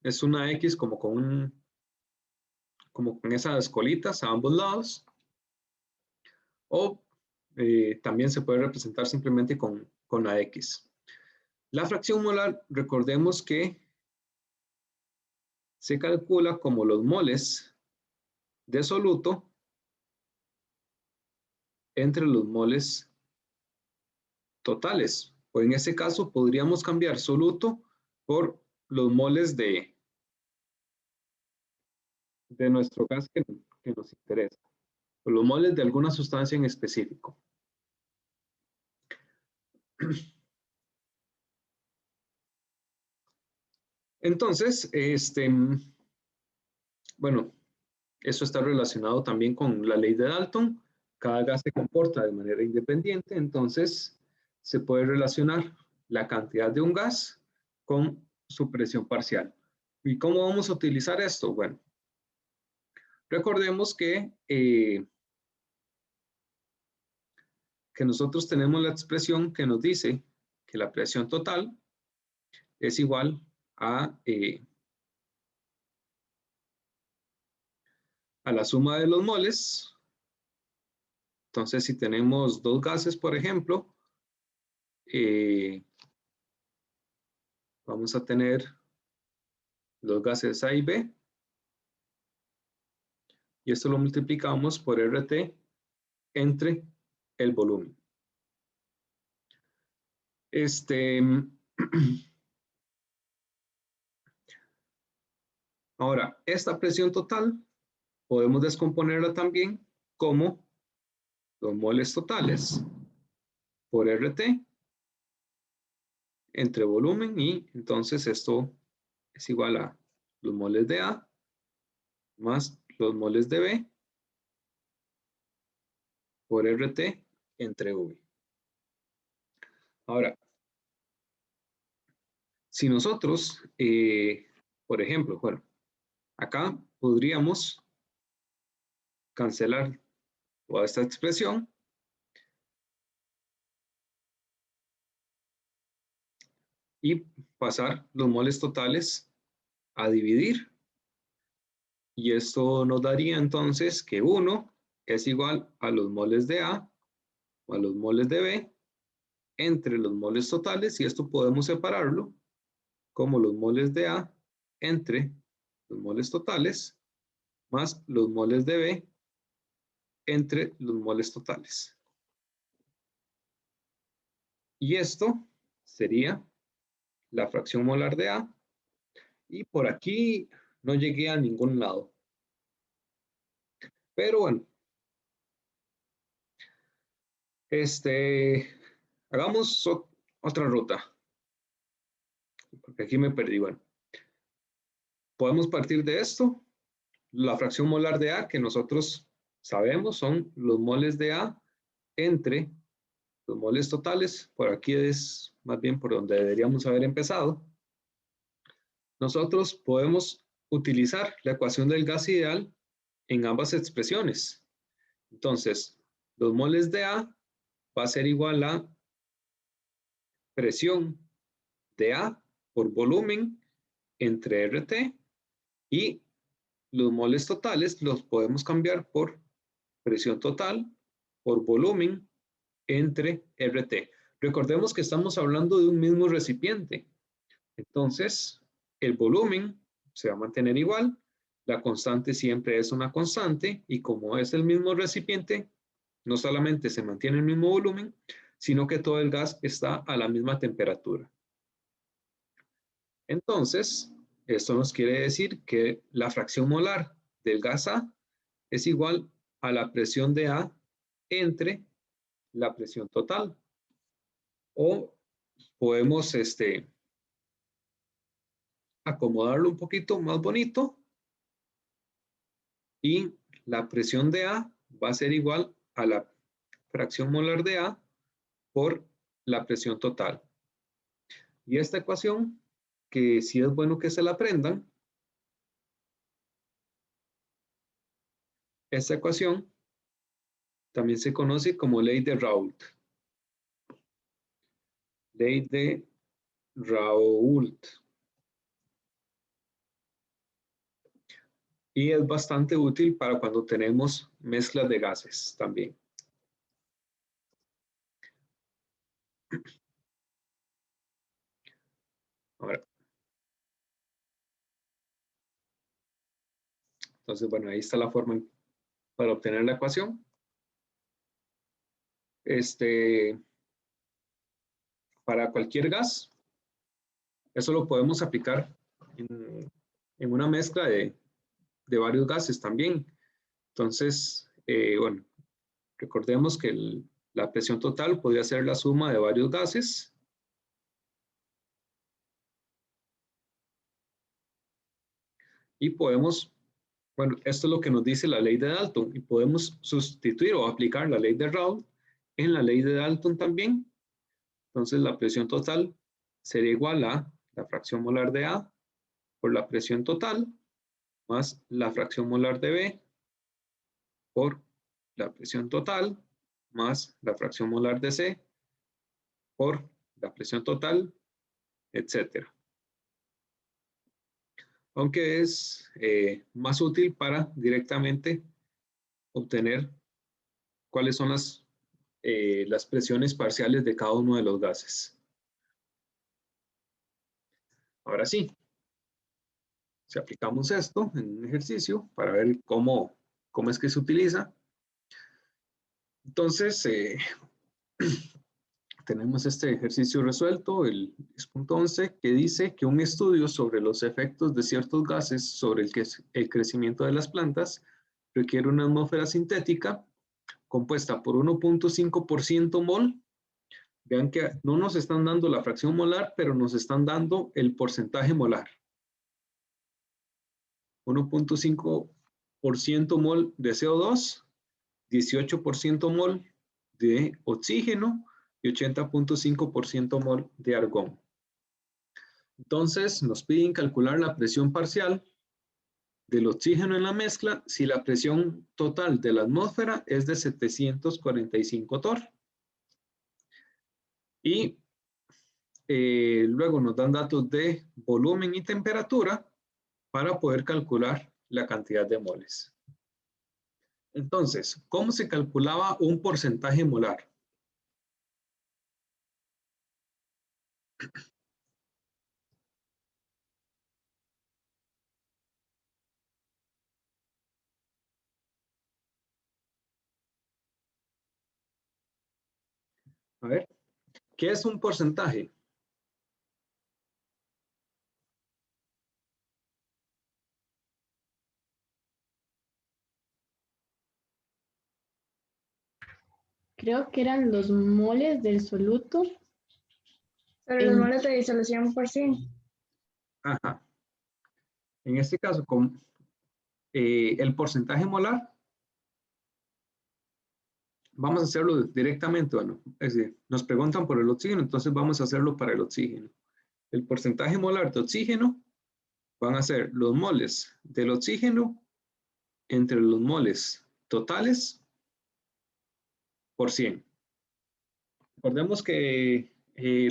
es una X como con esas colitas a ambos lados. O también se puede representar simplemente con la X. La fracción molar, recordemos que se calcula como los moles de soluto entre los moles totales. O en ese caso podríamos cambiar soluto por los moles de nuestro gas que nos interesa. O los moles de alguna sustancia en específico. Entonces, bueno, eso está relacionado también con la ley de Dalton. Cada gas se comporta de manera independiente, entonces se puede relacionar la cantidad de un gas con su presión parcial. ¿Y cómo vamos a utilizar esto? Bueno, recordemos que nosotros tenemos la expresión que nos dice que la presión total es igual a la suma de los moles. Entonces, si tenemos dos gases, por ejemplo, vamos a tener los gases A y B. Y esto lo multiplicamos por RT entre el volumen. Ahora, esta presión total podemos descomponerla también como los moles totales por RT entre volumen, y entonces esto es igual a los moles de A más los moles de B por RT entre V. Ahora, si nosotros, por ejemplo, bueno, acá podríamos cancelar toda esta expresión y pasar los moles totales a dividir. Y esto nos daría entonces que 1 es igual a los moles de A o a los moles de B entre los moles totales, y esto podemos separarlo como los moles de A entre los moles totales más los moles de B entre los moles totales. Y esto sería la fracción molar de A, y por aquí no llegué a ningún lado. Pero bueno, hagamos otra ruta, porque aquí me perdí. Bueno, podemos partir de esto. La fracción molar de A que nosotros sabemos son los moles de A entre los moles totales. Por aquí es más bien por donde deberíamos haber empezado. Nosotros podemos utilizar la ecuación del gas ideal en ambas expresiones. Entonces, los moles de A va a ser igual a presión de A por volumen entre RT, y los moles totales los podemos cambiar por presión total por volumen entre RT. Recordemos que estamos hablando de un mismo recipiente. Entonces, el volumen se va a mantener igual, la constante siempre es una constante, y como es el mismo recipiente, no solamente se mantiene el mismo volumen, sino que todo el gas está a la misma temperatura. Entonces, esto nos quiere decir que la fracción molar del gas A es igual a la presión de A entre la presión total. O podemos acomodarlo un poquito más bonito, y la presión de A va a ser igual a la fracción molar de A por la presión total. Y esta ecuación, que sí es bueno que se la aprendan, esta ecuación también se conoce como ley de Raoult. Ley de Raoult. Y es bastante útil para cuando tenemos mezclas de gases también. Ahora, entonces, bueno, ahí está la forma para obtener la ecuación. Para cualquier gas, eso lo podemos aplicar en una mezcla de varios gases también. Entonces, bueno, recordemos que la presión total podría ser la suma de varios gases. Y podemos, bueno, esto es lo que nos dice la ley de Dalton, y podemos sustituir o aplicar la ley de Raoult en la ley de Dalton también. Entonces, la presión total sería igual a la fracción molar de A por la presión total más la fracción molar de B por la presión total más la fracción molar de C por la presión total, etcétera. Aunque es más útil para directamente obtener cuáles son las presiones parciales de cada uno de los gases. Ahora sí, si aplicamos esto en un ejercicio para ver cómo es que se utiliza, entonces tenemos este ejercicio resuelto, el 10.11, que dice que un estudio sobre los efectos de ciertos gases sobre el crecimiento de las plantas requiere una atmósfera sintética compuesta por 1.5% mol. Vean que no nos están dando la fracción molar, pero nos están dando el porcentaje molar. 1.5% mol de CO2, 18% mol de oxígeno y 80.5% mol de argón. Entonces, nos piden calcular la presión parcial del oxígeno en la mezcla si la presión total de la atmósfera es de 745 torr. Y luego nos dan datos de volumen y temperatura para poder calcular la cantidad de moles. Entonces, ¿cómo se calculaba un porcentaje molar? A ver, ¿qué es un porcentaje? Creo que eran los moles del soluto. Sobre los moles de disolución por sí. Ajá. En este caso, con el porcentaje molar, vamos a hacerlo directamente. Bueno, es decir, nos preguntan por el oxígeno, entonces vamos a hacerlo para el oxígeno. El porcentaje molar de oxígeno van a ser los moles del oxígeno entre los moles totales por 100. Recordemos que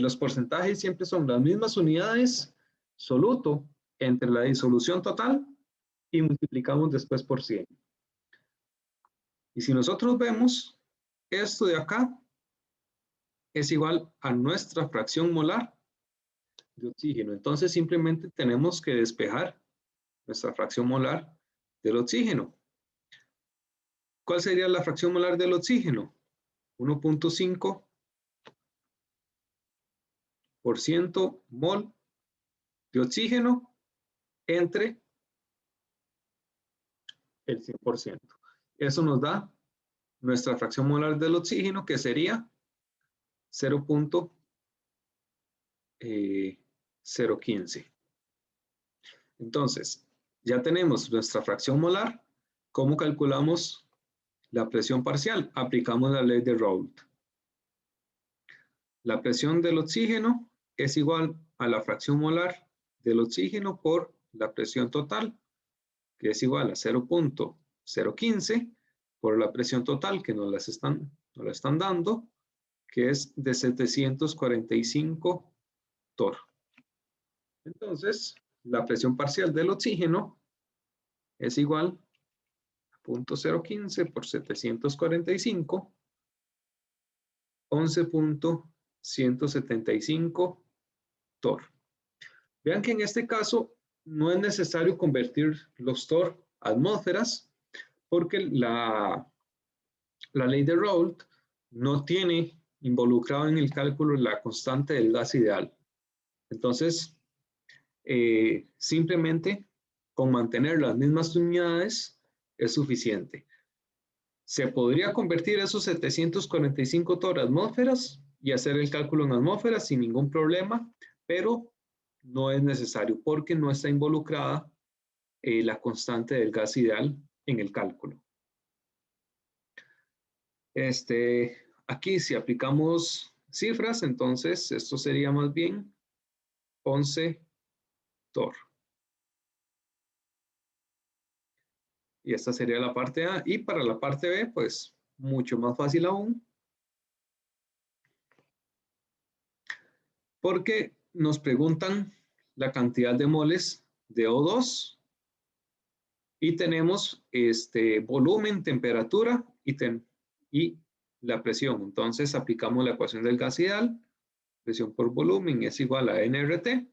los porcentajes siempre son las mismas unidades soluto entre la disolución total y multiplicamos después por 100. Y si nosotros vemos, esto de acá es igual a nuestra fracción molar de oxígeno. Entonces simplemente tenemos que despejar nuestra fracción molar del oxígeno. ¿Cuál sería la fracción molar del oxígeno? 1.5% mol de oxígeno entre el 100%. Eso nos da nuestra fracción molar del oxígeno, que sería 0.015. Entonces, ya tenemos nuestra fracción molar. ¿Cómo calculamos La presión parcial, aplicamos la ley de Raoult. La presión del oxígeno es igual a la fracción molar del oxígeno por la presión total, que es igual a 0.015 por la presión total que nos la están dando, que es de 745 torr. Entonces, la presión parcial del oxígeno es igual a 0.015 por 745, 11.175 torr. Vean que en este caso no es necesario convertir los torr a atmósferas, porque la ley de Raoult no tiene involucrado en el cálculo la constante del gas ideal. Entonces, simplemente con mantener las mismas unidades es suficiente. Se podría convertir esos 745 torr a atmósferas y hacer el cálculo en atmósferas sin ningún problema, pero no es necesario porque no está involucrada la constante del gas ideal en el cálculo. Aquí si aplicamos cifras, entonces esto sería más bien 11 torr. Y esta sería la parte A. Y para la parte B, pues mucho más fácil aún. Porque nos preguntan la cantidad de moles de O2 y tenemos volumen, temperatura y la presión. Entonces aplicamos la ecuación del gas ideal. Presión por volumen es igual a nRT.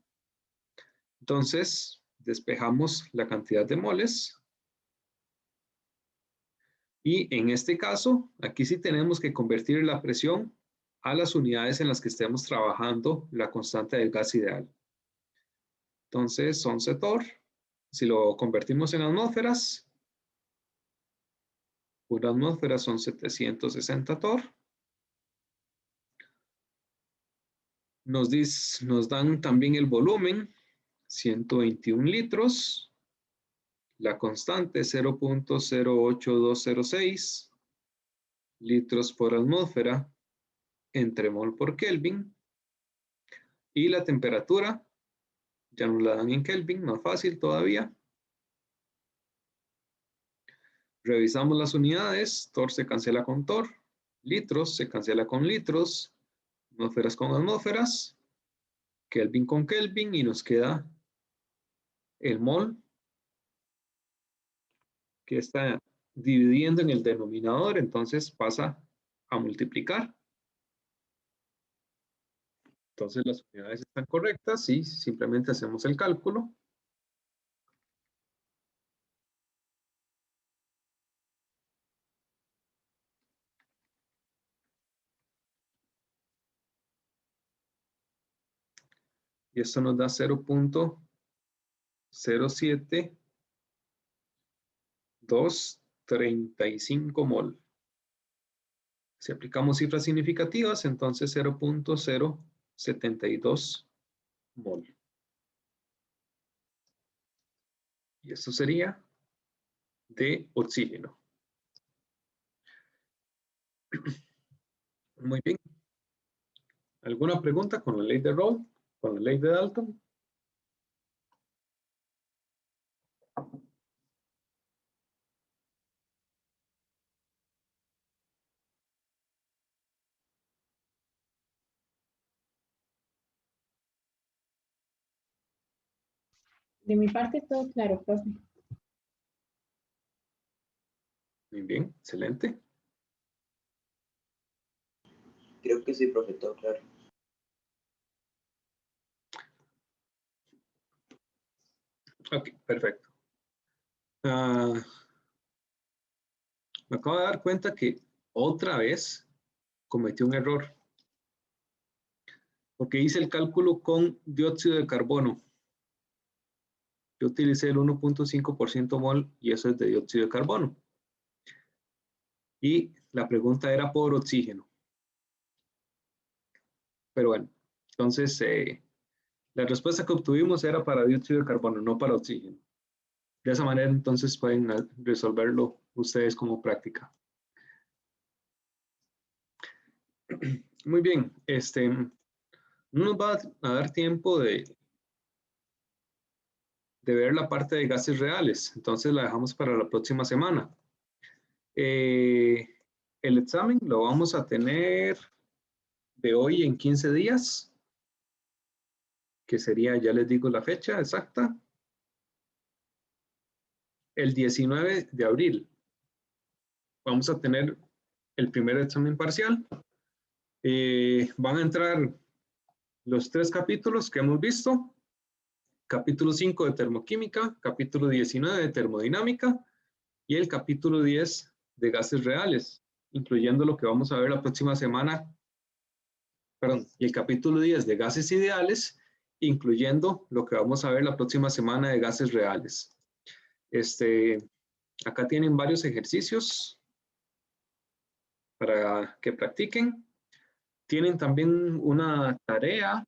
Entonces despejamos la cantidad de moles. Y en este caso, aquí sí tenemos que convertir la presión a las unidades en las que estemos trabajando la constante del gas ideal. Entonces, 11 torr. Si lo convertimos en atmósferas, una atmósfera son 760 torr. Nos dan también el volumen, 121 litros. La constante, 0.08206 litros por atmósfera entre mol por Kelvin. Y la temperatura, ya nos la dan en Kelvin, más fácil todavía. Revisamos las unidades, torr se cancela con torr, litros se cancela con litros, atmósferas con atmósferas, Kelvin con Kelvin y nos queda el mol que está dividiendo en el denominador, entonces pasa a multiplicar. Entonces las unidades están correctas y simplemente hacemos el cálculo. Y esto nos da 0.07235 mol. Si aplicamos cifras significativas, entonces 0.072 mol. Y esto sería de oxígeno. Muy bien. ¿Alguna pregunta con la ley de Raoult? ¿Con la ley de Dalton? De mi parte, todo claro, profe. Muy bien, excelente. Creo que sí, profe, todo claro. Ok, perfecto. Me acabo de dar cuenta que otra vez cometí un error. Porque hice el cálculo con dióxido de carbono. Yo utilicé el 1.5% mol y eso es de dióxido de carbono. Y la pregunta era por oxígeno. Pero bueno, entonces la respuesta que obtuvimos era para dióxido de carbono, no para oxígeno. De esa manera entonces pueden resolverlo ustedes como práctica. Muy bien, no nos va a dar tiempo de ver la parte de gases reales, entonces la dejamos para la próxima semana. El examen lo vamos a tener de hoy en 15 días, que sería, ya les digo la fecha exacta, el 19 de abril. Vamos a tener el primer examen parcial. Van a entrar los 3 capítulos que hemos visto. Capítulo 5 de termoquímica, capítulo 19 de termodinámica y el capítulo 10 de gases reales, incluyendo lo que vamos a ver la próxima semana, perdón, y el capítulo 10 de gases ideales, incluyendo lo que vamos a ver la próxima semana de gases reales. Acá tienen varios ejercicios para que practiquen. Tienen también una tarea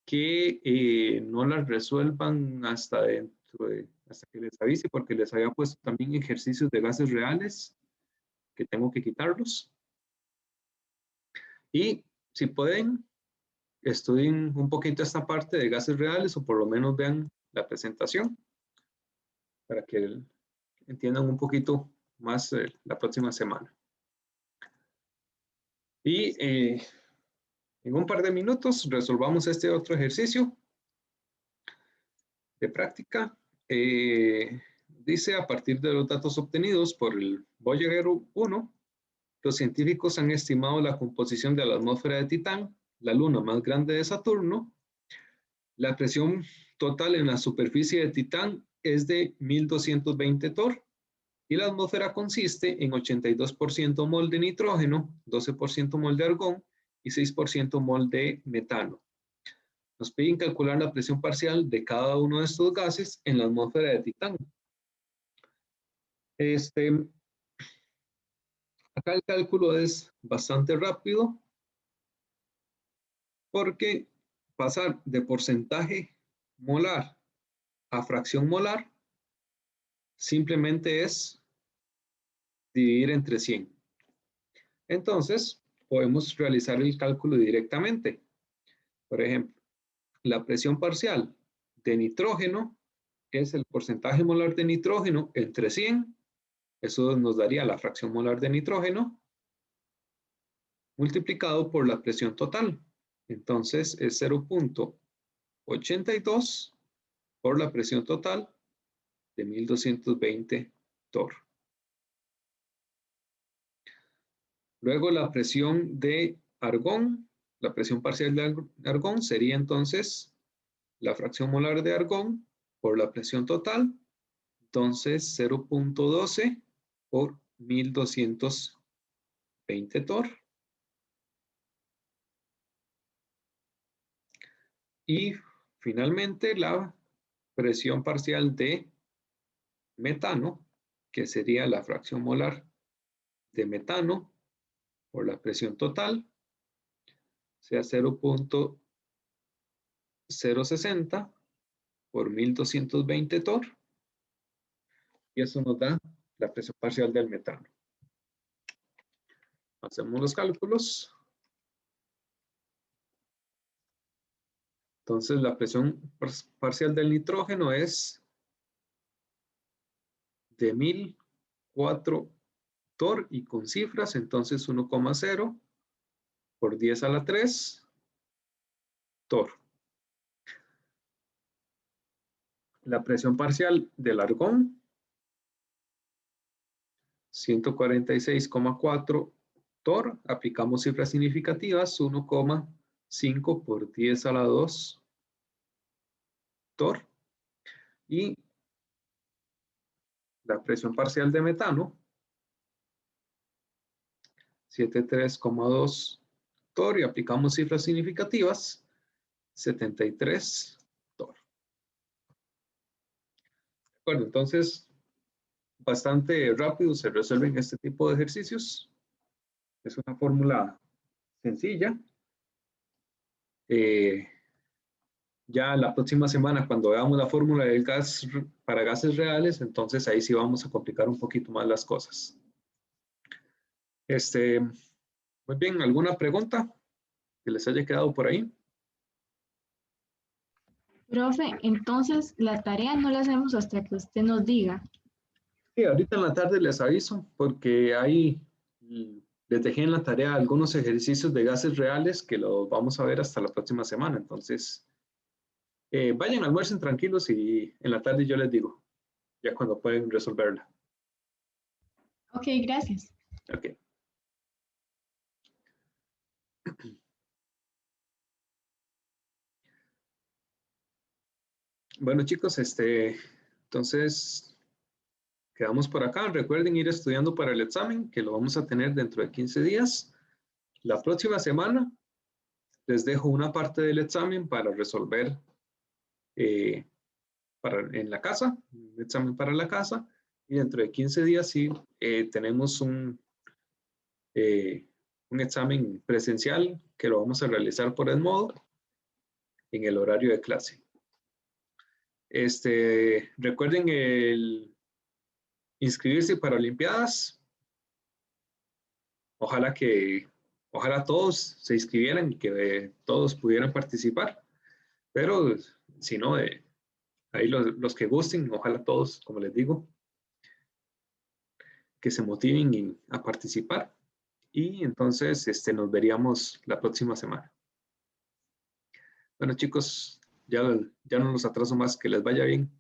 que no las resuelvan hasta que les avise, porque les había puesto también ejercicios de gases reales que tengo que quitarlos. Y si pueden, estudien un poquito esta parte de gases reales o por lo menos vean la presentación para que entiendan un poquito más la próxima semana. Y en un par de minutos resolvamos este otro ejercicio de práctica. Dice, a partir de los datos obtenidos por el Voyager 1, los científicos han estimado la composición de la atmósfera de Titán, la luna más grande de Saturno. La presión total en la superficie de Titán es de 1220 torr y la atmósfera consiste en 82% mol de nitrógeno, 12% mol de argón y 6% mol de metano. Nos piden calcular la presión parcial de cada uno de estos gases en la atmósfera de Titán. Acá el cálculo es bastante rápido porque pasar de porcentaje molar a fracción molar simplemente es dividir entre 100. Entonces, podemos realizar el cálculo directamente. Por ejemplo, la presión parcial de nitrógeno es el porcentaje molar de nitrógeno entre 100. Eso nos daría la fracción molar de nitrógeno multiplicado por la presión total. Entonces es 0.82 por la presión total de 1220 torr. Luego la presión de argón, la presión parcial de argón sería entonces la fracción molar de argón por la presión total. Entonces 0.12 por 1220 torr. Y finalmente la presión parcial de metano, que sería la fracción molar de metano por la presión total, sea 0.060 por 1220 torr. Y eso nos da la presión parcial del metano. Hacemos los cálculos. Entonces la presión parcial del nitrógeno es de 1004 torr y con cifras, entonces 1,0 por 10 a la 3 torr. La presión parcial del argón, 146,4 torr. Aplicamos cifras significativas, 1,5 por 10 a la 2 torr. Y la presión parcial de metano, 73,2 torr. Y aplicamos cifras significativas, 73 torr. Bueno, entonces, bastante rápido se resuelven este tipo de ejercicios. Es una fórmula sencilla. Ya la próxima semana, cuando veamos la fórmula del gas para gases reales, entonces ahí sí vamos a complicar un poquito más las cosas. Muy bien, ¿alguna pregunta que les haya quedado por ahí? Profe, entonces la tarea no la hacemos hasta que usted nos diga. Sí, ahorita en la tarde les aviso porque ahí les dejé en la tarea algunos ejercicios de gases reales que los vamos a ver hasta la próxima semana. Entonces, vayan, almuercen tranquilos y en la tarde yo les digo, ya cuando pueden resolverla. Ok, gracias. Ok. Bueno, chicos, entonces quedamos por acá. Recuerden ir estudiando para el examen, que lo vamos a tener dentro de 15 días. La próxima semana les dejo una parte del examen para resolver en la casa, un examen para la casa. Y dentro de 15 días sí tenemos un examen presencial que lo vamos a realizar por Edmodo en el horario de clase. Recuerden inscribirse para Olimpiadas. Ojalá todos se inscribieran y que todos pudieran participar. Pero si no, ahí los que gusten, ojalá todos, como les digo, que se motiven a participar. Y entonces nos veríamos la próxima semana. Bueno, chicos, ya no los atraso más. Que les vaya bien.